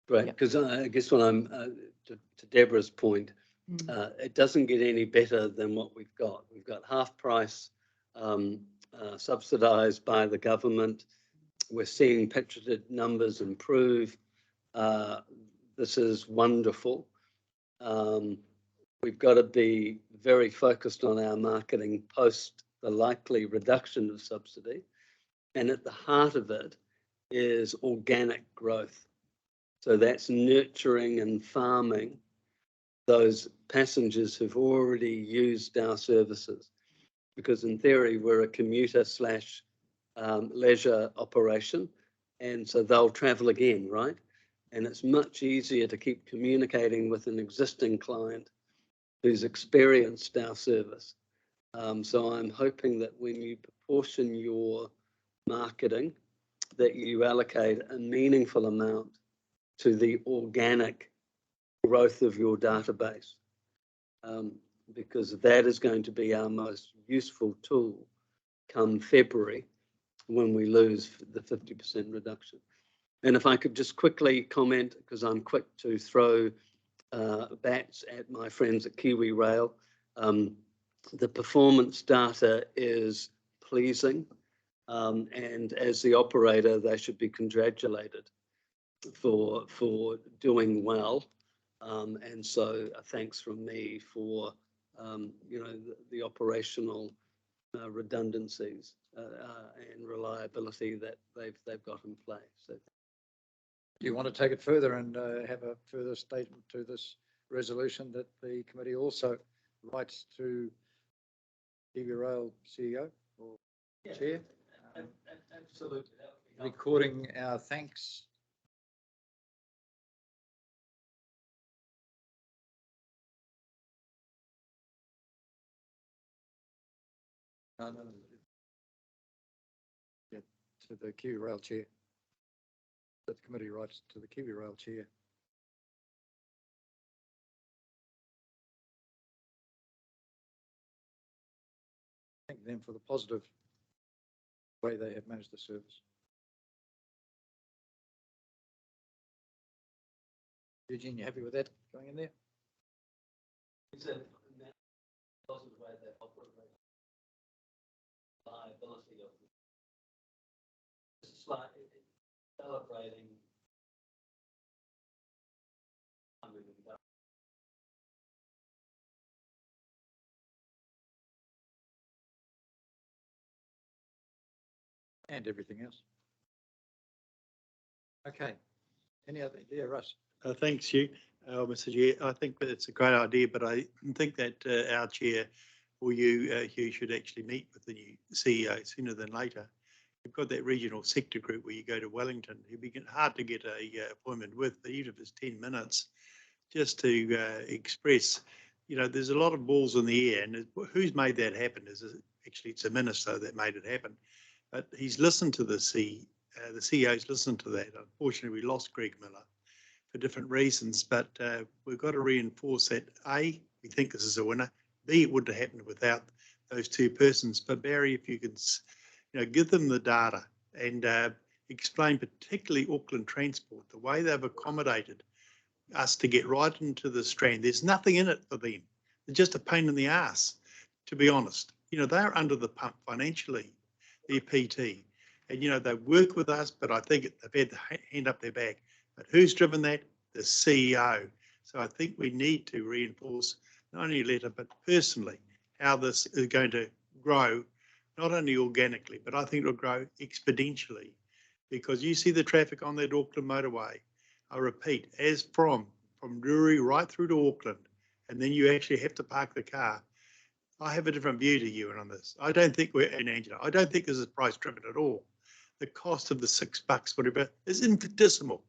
right, because I guess when I'm to Deborah's point, it doesn't get any better than what we've got. We've got half price subsidised by the government. We're seeing patronage numbers improve. This is wonderful. We've got to be very focused on our marketing post the likely reduction of subsidy. And at the heart of it is organic growth. So that's nurturing and farming those passengers who've already used our services. Because in theory, we're a commuter / leisure operation. And so they'll travel again, right? And it's much easier to keep communicating with an existing client who's experienced our service. So I'm hoping that when you proportion your marketing, that you allocate a meaningful amount to the organic growth of your database, because that is going to be our most useful tool come February when we lose the 50% reduction. And if I could just quickly comment, because I'm quick to throw bats at my friends at Kiwi Rail. The performance data is pleasing, and as the operator, they should be congratulated for doing well. And so thanks from me for the operational redundancies and reliability that they've got in place. So, do you want to take it further and have a further statement to this resolution that the committee also writes to Kiwi Rail CEO or Chair? Absolutely. Recording our thanks No. Yeah, to the Kiwi Rail Chair. That the committee writes to the Kiwi Rail Chair. Thank them for the positive way they have managed the service. Eugene, you happy with that going in there? It's a positive way they operate. Liability of slightly celebrating. And everything else. Okay. Any other idea, Russ? Thanks, Hugh. Mr. Chair, I think that it's a great idea, but I think that our chair or you, Hugh, should actually meet with the new CEO sooner than later. You've got that regional sector group where you go to Wellington. It'd be hard to get a appointment with, even if it's 10 minutes, just to express, there's a lot of balls in the air, and who's made that happen? Actually, it's a minister that made it happen. But he's listened to the CEO's listened to that. Unfortunately, we lost Greg Miller for different reasons, but we've got to reinforce that A, we think this is a winner. B, it wouldn't have happened without those two persons. But Barry, if you could, give them the data and explain particularly Auckland Transport, the way they've accommodated us to get right into the Strand. There's nothing in it for them. They're just a pain in the ass, to be honest. They're under the pump financially, their PT. And, they work with us, but I think they've had the hand up their back. But who's driven that? The CEO. So I think we need to reinforce, not only letter, but personally, how this is going to grow, not only organically, but I think it'll grow exponentially. Because you see the traffic on that Auckland motorway, I repeat, as from Drury right through to Auckland, and then you actually have to park the car. I have a different view to you on this. I don't think Angela, I don't think this is price driven at all. The cost of the $6, whatever, is infinitesimal.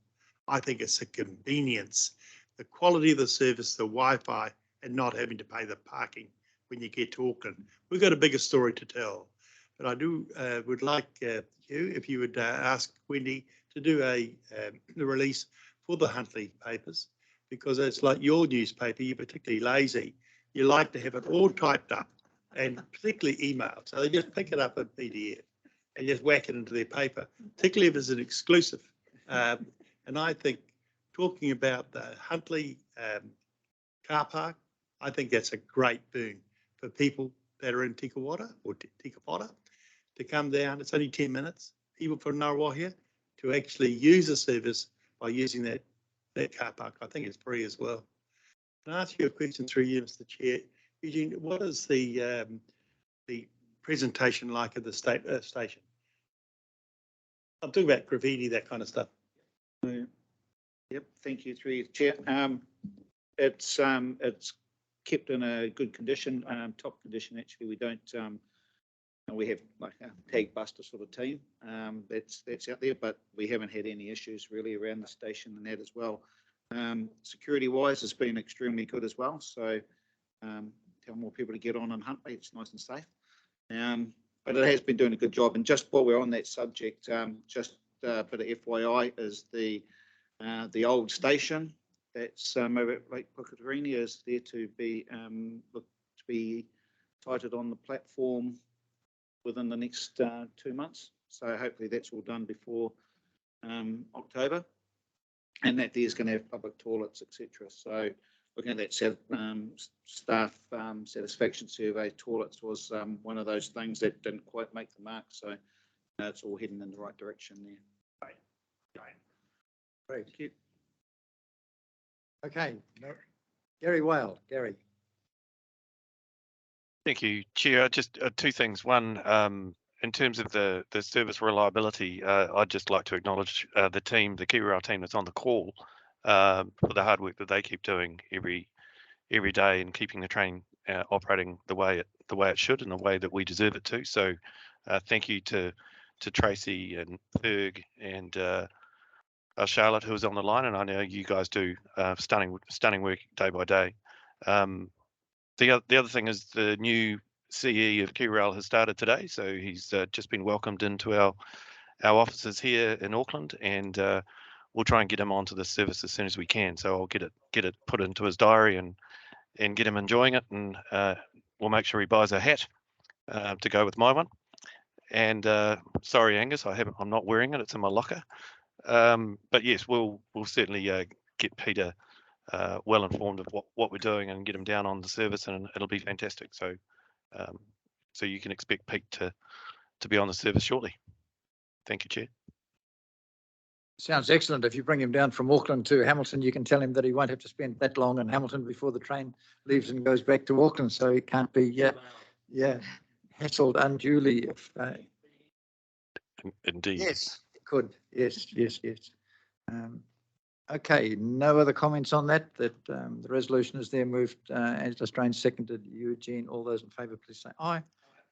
I think it's a convenience, the quality of the service, the Wi-Fi, and not having to pay the parking when you get to Auckland. We've got a bigger story to tell. But I do would like you, if you would ask Wendy to do a release for the Huntley papers, because it's like your newspaper, you're particularly lazy. You like to have it all typed up, and particularly emailed. So they just pick it up in PDF and just whack it into their paper, particularly if it's an exclusive. And I think talking about the Huntley car park, I think that's a great boon for people that are in Tikawata or Tikapota to come down. It's only 10 minutes, people from Ngaruahia, to actually use the service by using that car park. I think it's free as well. Can I ask you a question through you, Mr. Chair? Eugene, what is the presentation like at the station? I'm talking about graffiti, that kind of stuff. Yep, thank you, through you, Chair. It's kept in a good condition, top condition actually. We don't, we have like a tag buster sort of team that's out there, but we haven't had any issues really around the station and that as well. Security wise, it's been extremely good as well. So tell more people to get on Huntley. It's nice and safe. But it has been doing a good job. And just while we're on that subject, just a bit of FYI is the old station that's over at Lake Puketerini is there to be sited on the platform within the next 2 months. So hopefully that's all done before October, and that there's going to have public toilets, etc. So looking at that staff satisfaction survey, toilets was one of those things that didn't quite make the mark. So it's all heading in the right direction there. Great. Thank you. Okay, Gary Whale. Gary. Thank you, Chair. Just two things. One, in terms of the service reliability, I'd just like to acknowledge the team, the Kiwi Rail team that's on the call, for the hard work that they keep doing every day and keeping the train operating the way it should and the way that we deserve it to. So, thank you to Tracy and Ferg and Charlotte, who was on the line, and I know you guys do stunning work day by day. The other thing is the new CE of KeyRail has started today, so he's just been welcomed into our offices here in Auckland, and we'll try and get him onto the service as soon as we can. So I'll get it put into his diary and get him enjoying it, and we'll make sure he buys a hat to go with my one. And sorry, Angus, I'm not wearing it. It's in my locker. But yes, we'll certainly get Peter well informed of what we're doing and get him down on the service, and it'll be fantastic. So so you can expect Pete to be on the service shortly. Thank you, Chair. Sounds excellent. If you bring him down from Auckland to Hamilton, you can tell him that he won't have to spend that long in Hamilton before the train leaves and goes back to Auckland. So he can't be, hassled unduly. If, Indeed. yes, it could. Yes. Okay, no other comments on that. The resolution is there. Moved Angela Strange, seconded Eugene. All those in favour, please say aye.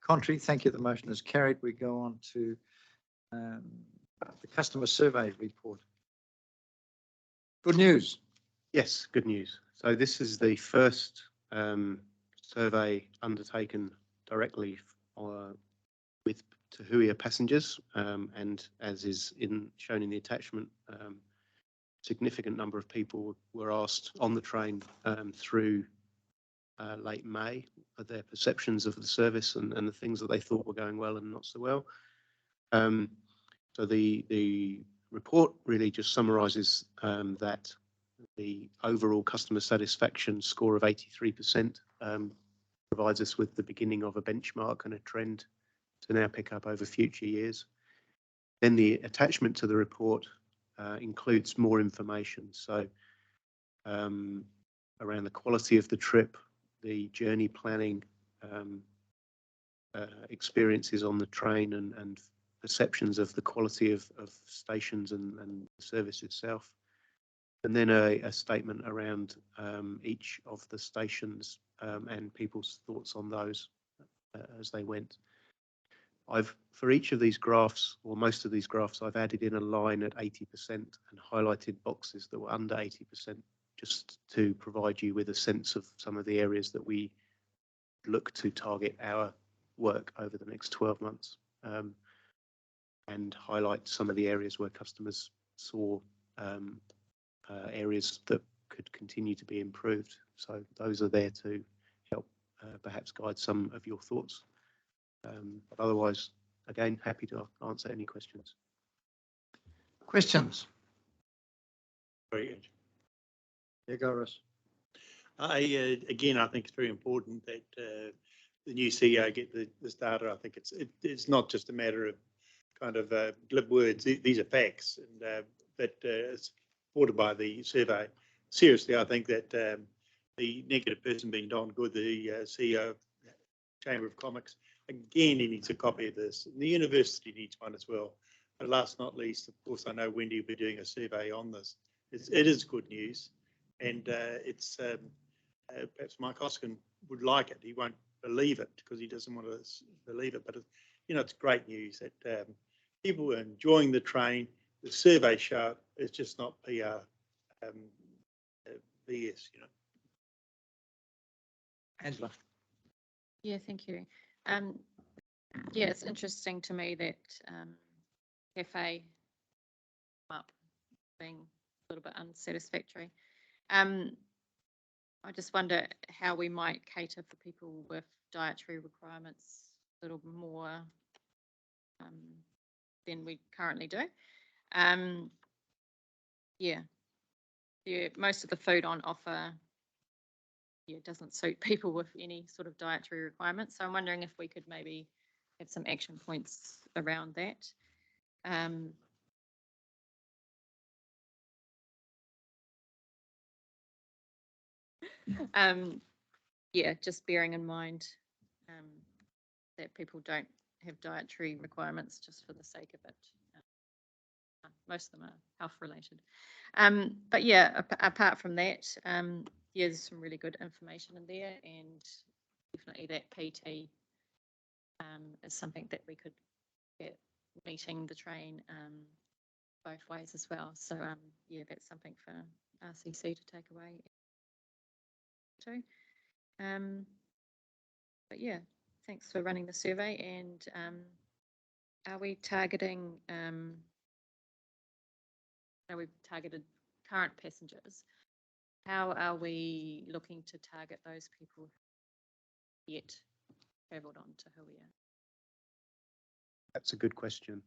Contrary, thank you. The motion is carried. We go on to the customer survey report. Good news. Yes, good news. So this is the first survey undertaken directly with Huia passengers, and as is shown in the attachment, significant number of people were asked on the train through late May of their perceptions of the service and the things that they thought were going well and not so well. So the report really just summarises that the overall customer satisfaction score of 83% provides us with the beginning of a benchmark and a trend to now pick up over future years. Then the attachment to the report includes more information. So around the quality of the trip, the journey planning, experiences on the train and perceptions of the quality of stations and the service itself. And then a statement around each of the stations and people's thoughts on those as they went. For each of these graphs, or most of these graphs, I've added in a line at 80% and highlighted boxes that were under 80%, just to provide you with a sense of some of the areas that we look to target our work over the next 12 months, and highlight some of the areas where customers saw areas that could continue to be improved. So those are there to help perhaps guide some of your thoughts. But otherwise, again, happy to answer any questions. Questions? Very good. Yeah, go, Russ. Again, I think it's very important that the new CEO get this data. I think it's not just a matter of kind of glib words. These are facts, and that is supported by the survey. Seriously, I think that the negative person being Don Good, the CEO of Chamber of Commerce, again, he needs a copy of this. The university needs one as well. But last not least, of course, I know Wendy will be doing a survey on this. It is good news, and it's perhaps Mike Hoskin would like it. He won't believe it because he doesn't want to believe it. But it's great news that people are enjoying the train. The survey show it's just not PR, BS. Angela. Yeah, thank you. Yeah, it's interesting to me that cafe up being a little bit unsatisfactory. I just wonder how we might cater for people with dietary requirements a little more than we currently do. Yeah, most of the food on offer doesn't suit people with any sort of dietary requirements. So I'm wondering if we could maybe have some action points around that. Yeah, just bearing in mind that people don't have dietary requirements just for the sake of it. Most of them are health related. But yeah, apart from that, there's some really good information in there, and definitely that PT is something that we could get meeting the train both ways as well. So yeah, that's something for RCC to take away too. But yeah, thanks for running the survey. And are we targeting, we've targeted current passengers. How are we looking to target those people who yet travelled on to Huia? That's a good question.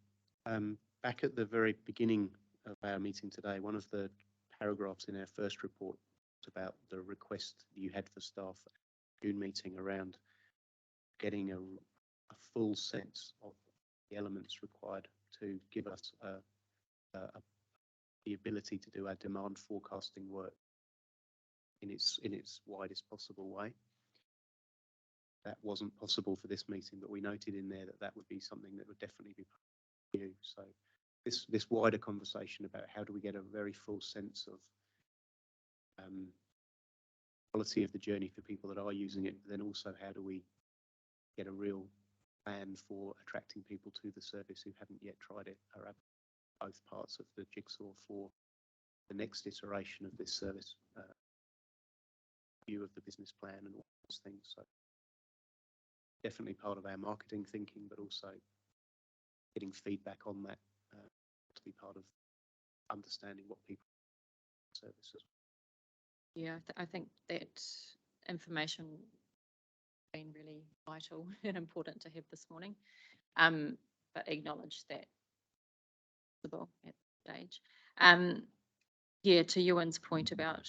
Back at the very beginning of our meeting today, one of the paragraphs in our first report was about the request you had for staff at the June meeting around getting a full sense of the elements required to give us the ability to do our demand forecasting work in its widest possible way. That wasn't possible for this meeting, but we noted in there that would be something that would definitely be part of you. So this wider conversation about how do we get a very full sense of quality of the journey for people that are using it, but then also how do we get a real plan for attracting people to the service who haven't yet tried it, are both parts of the jigsaw for the next iteration of this service, view of the business plan and all those things. So definitely part of our marketing thinking, but also getting feedback on that to be part of understanding what people services. Yeah, I think that information has been really vital and important to have this morning, but acknowledge that possible at this stage. Yeah, to Ewan's point about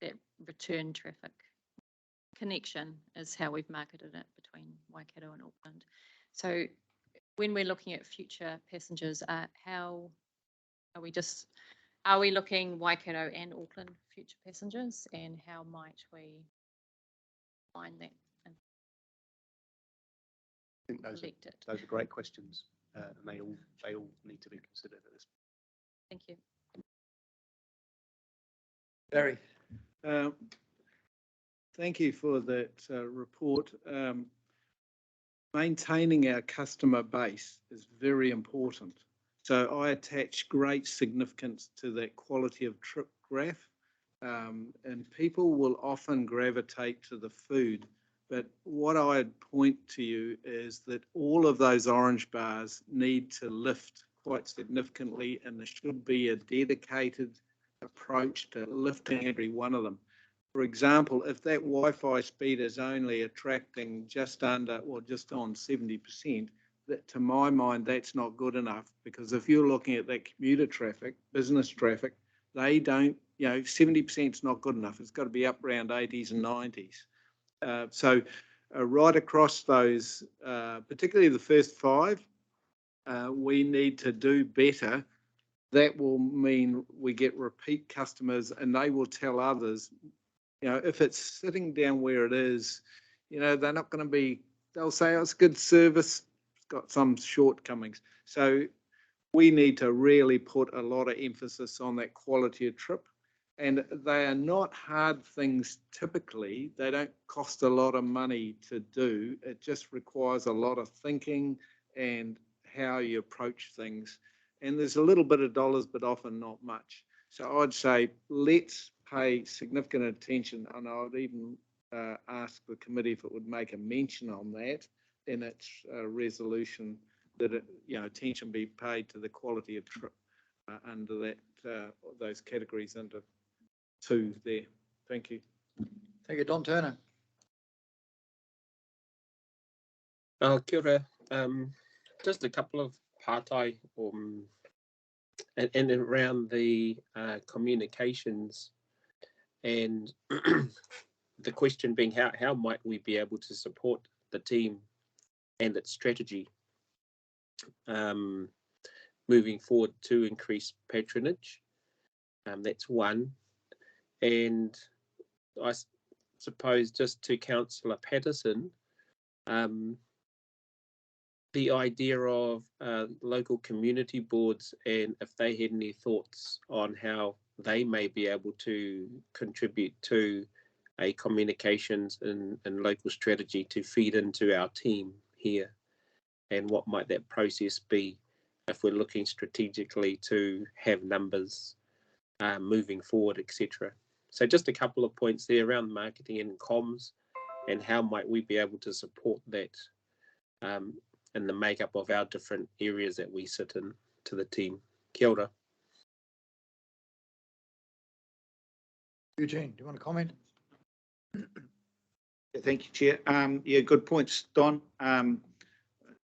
that return traffic connection is how we've marketed it between Waikato and Auckland. So when we're looking at future passengers, how are we looking Waikato and Auckland future passengers, and how might we find that and I think those are great questions, and they all need to be considered at this point. Thank you. Barry. Thank you for that report. Maintaining our customer base is very important. So I attach great significance to that quality of trip graph, and people will often gravitate to the food. But what I'd point to you is that all of those orange bars need to lift quite significantly, and there should be a dedicated approach to lifting every one of them. For example, if that Wi-Fi speed is only attracting just under or just on 70%, that to my mind, that's not good enough, because if you're looking at that commuter traffic, business traffic, they don't, 70% is not good enough. It's got to be up around 80s and 90s. So right across those, particularly the first 5, we need to do better. That will mean we get repeat customers, and they will tell others, if it's sitting down where it is, they're not going to be, they'll say, oh, it's good service, it's got some shortcomings. So we need to really put a lot of emphasis on that quality of trip. And they are not hard things typically. They don't cost a lot of money to do. It just requires a lot of thinking and how you approach things. And there's a little bit of dollars, but often not much. So I'd say let's pay significant attention, and I would even ask the committee if it would make a mention on that in its resolution, that attention be paid to the quality of trip under that those categories under 2 there. Thank you. Thank you, Don Turner. Kia ora. Just a couple of partai and around the communications, and the question being how might we be able to support the team and its strategy moving forward to increase patronage. That's one. And I suppose just to Councillor Patterson, the idea of local community boards, and if they had any thoughts on how they may be able to contribute to a communications and local strategy to feed into our team here, and what might that process be if we're looking strategically to have numbers moving forward, etc. So just a couple of points there around marketing and comms. and how might we be able to support that in the makeup of our different areas that we sit in to the team. Kia ora. Eugene, do you want to comment? Yeah, thank you, Chair. Yeah, good points, Don.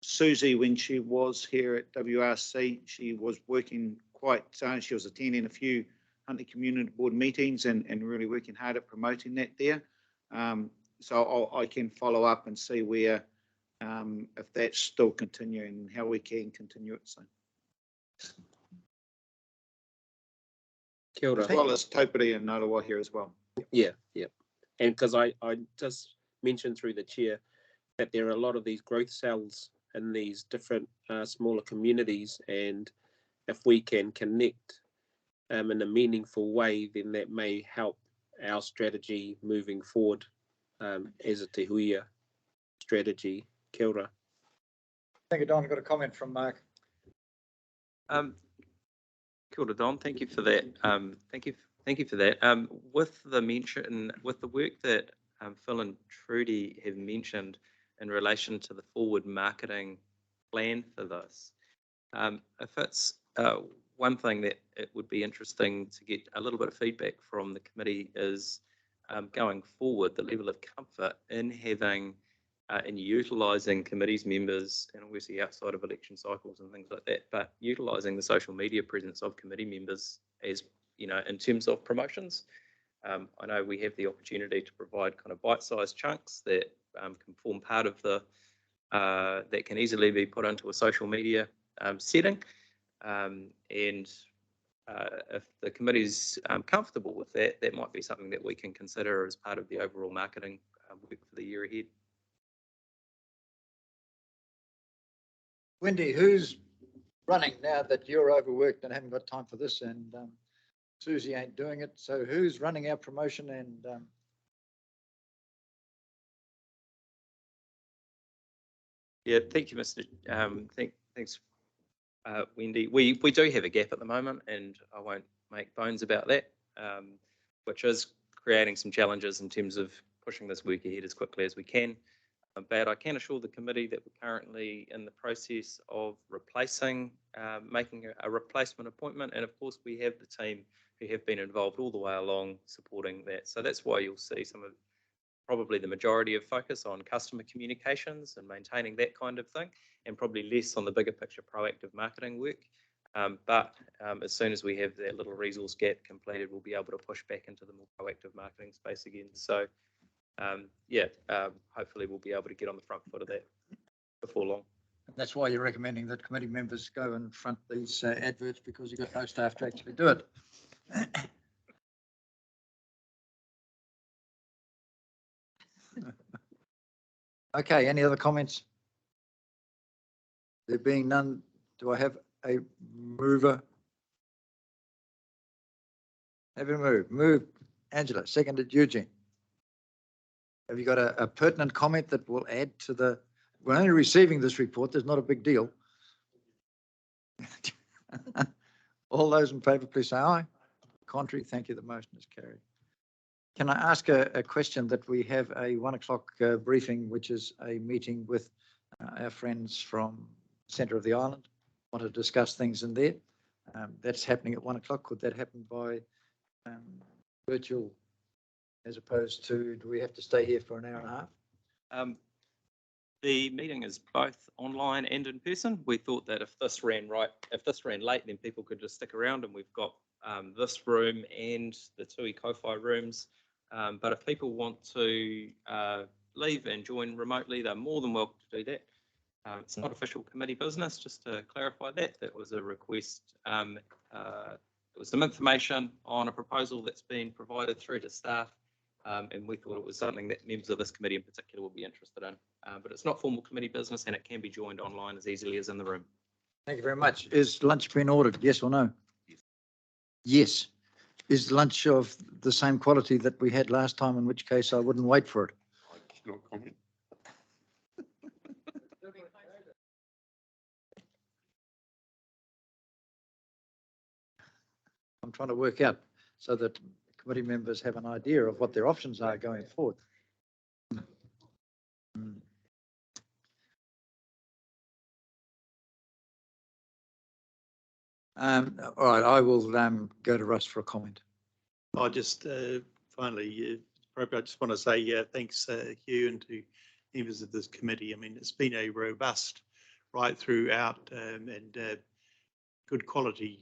Susie, when she was here at WRC, she was working quite, she was attending a few Huntley Community Board meetings and really working hard at promoting that there. So I can follow up and see where, if that's still continuing and how we can continue it. So. Kia ora. As well as Taupiri and Ngārawa here as well. Yeah, yeah. And because I just mentioned through the chair that there are a lot of these growth cells in these different smaller communities, and if we can connect in a meaningful way, then that may help our strategy moving forward as a Te Huia strategy. Kia ora. Thank you, Don. I've got a comment from Mark. Kia ora, Don. Thank you for that. Thank you for that. With the work that Phil and Trudy have mentioned in relation to the forward marketing plan for this, if it's one thing that it would be interesting to get a little bit of feedback from the committee is going forward, the level of comfort in having and utilising committees members, and obviously outside of election cycles and things like that, but utilising the social media presence of committee members as, in terms of promotions. I know we have the opportunity to provide kind of bite-sized chunks that can form part of the, that can easily be put into a social media setting. And if the committee's comfortable with that, that might be something that we can consider as part of the overall marketing work for the year ahead. Wendy, who's running now that you're overworked and haven't got time for this, and Susie ain't doing it? So who's running our promotion? And yeah, thank you, Mr. Thanks, Wendy. We do have a gap at the moment, and I won't make bones about that, which is creating some challenges in terms of pushing this work ahead as quickly as we can. But I can assure the committee that we're currently in the process of replacing, making a replacement appointment. And of course, we have the team who have been involved all the way along supporting that. So that's why you'll see some of probably the majority of focus on customer communications and maintaining that kind of thing, and probably less on the bigger picture proactive marketing work. But as soon as we have that little resource gap completed, we'll be able to push back into the more proactive marketing space again. So hopefully we'll be able to get on the front foot of that before long. And that's why you're recommending that committee members go and front these adverts, because you've got no staff to actually do it. Okay, any other comments? There being none, do I have a mover? Have a move. Move, Angela. Seconded, Eugene. Have you got a pertinent comment that will add to the, we're only receiving this report, there's not a big deal. All those in favour, please say aye. Contrary, thank you, the motion is carried. Can I ask a question that we have a 1 o'clock briefing, which is a meeting with our friends from the centre of the island, want to discuss things in there. That's happening at 1 o'clock. Could that happen by virtual, as opposed to, do we have to stay here for an hour and a half? The meeting is both online and in person. We thought that if this ran late, then people could just stick around, and we've got this room and the Tui Ko-Whai rooms. But if people want to leave and join remotely, they're more than welcome to do that. It's not official committee business, just to clarify that. That was a request. It was some information on a proposal that's been provided through to staff. And we thought it was something that members of this committee in particular would be interested in. But it's not formal committee business, and it can be joined online as easily as in the room. Thank you very much. Is lunch been ordered? Yes or no? Yes. Is lunch of the same quality that we had last time, in which case I wouldn't wait for it? I cannot comment. I'm trying to work out so that committee members have an idea of what their options are going forward. All right, I will go to Russ for a comment. I just finally, I just want to say thanks, Hugh, and to members of this committee. I mean, it's been a robust right throughout and good quality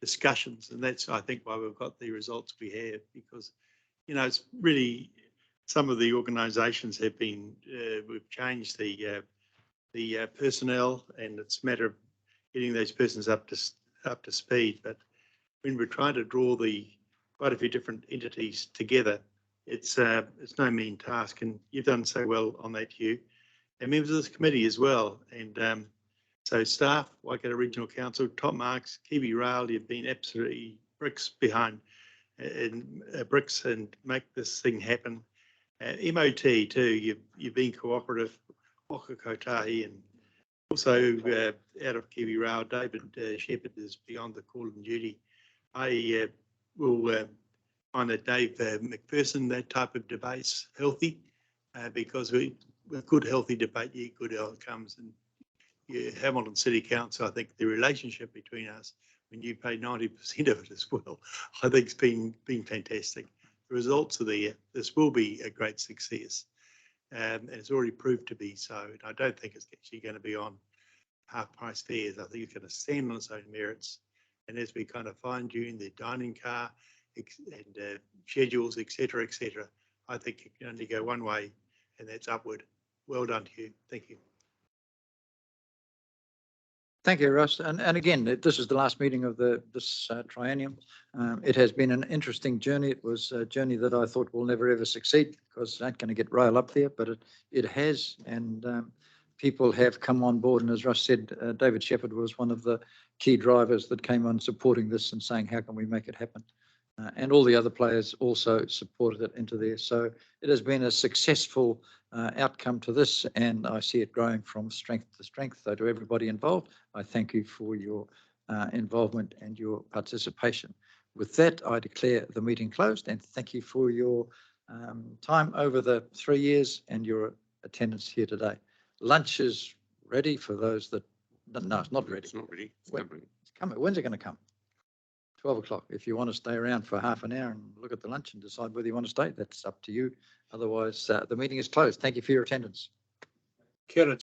discussions, and that's, I think, why we've got the results we have, because, you know, it's really, some of the organisations have been, we've changed the personnel, and it's a matter of getting those persons up to speed. But when we're trying to draw quite a few different entities together, it's no mean task, and you've done so well on that, Hugh, and members of this committee as well. And so staff, Waikato Regional Council, top marks. Kiwi Rail, you've been absolutely bricks behind bricks and make this thing happen. MOT too, you've been cooperative. Waka Kotahi, and also out of Kiwi Rail, David Shepherd is beyond the call and duty. I will find that Dave McPherson, that type of debate's healthy, because with good healthy debate, you get good outcomes. And Hamilton City Council, I think the relationship between us, when you pay 90% of it as well, I think it's been fantastic. The results are there. This will be a great success. And it's already proved to be so. And I don't think it's actually going to be on half price fares. I think it's going to stand on its own merits. And as we kind of fine tune the dining car and schedules, et cetera, I think it can only go one way, and that's upward. Well done, Hugh. Thank you. Thank you, Russ. And again, this is the last meeting of this triennium. It has been an interesting journey. It was a journey that I thought will never ever succeed, because it ain't going to get rail up there, but it has. And people have come on board. And as Russ said, David Shepherd was one of the key drivers that came on supporting this and saying, how can we make it happen? And all the other players also supported it into there. So it has been a successful outcome to this, and I see it growing from strength to strength. So to everybody involved, I thank you for your involvement and your participation. With that, I declare the meeting closed, and thank you for your time over the 3 years and your attendance here today. Lunch is ready for those that, no, it's not ready. It's not ready. It's When- coming. It's coming. When's it going to come? 12 o'clock. If you want to stay around for half an hour and look at the lunch and decide whether you want to stay, that's up to you. Otherwise, the meeting is closed. Thank you for your attendance. Kia ora.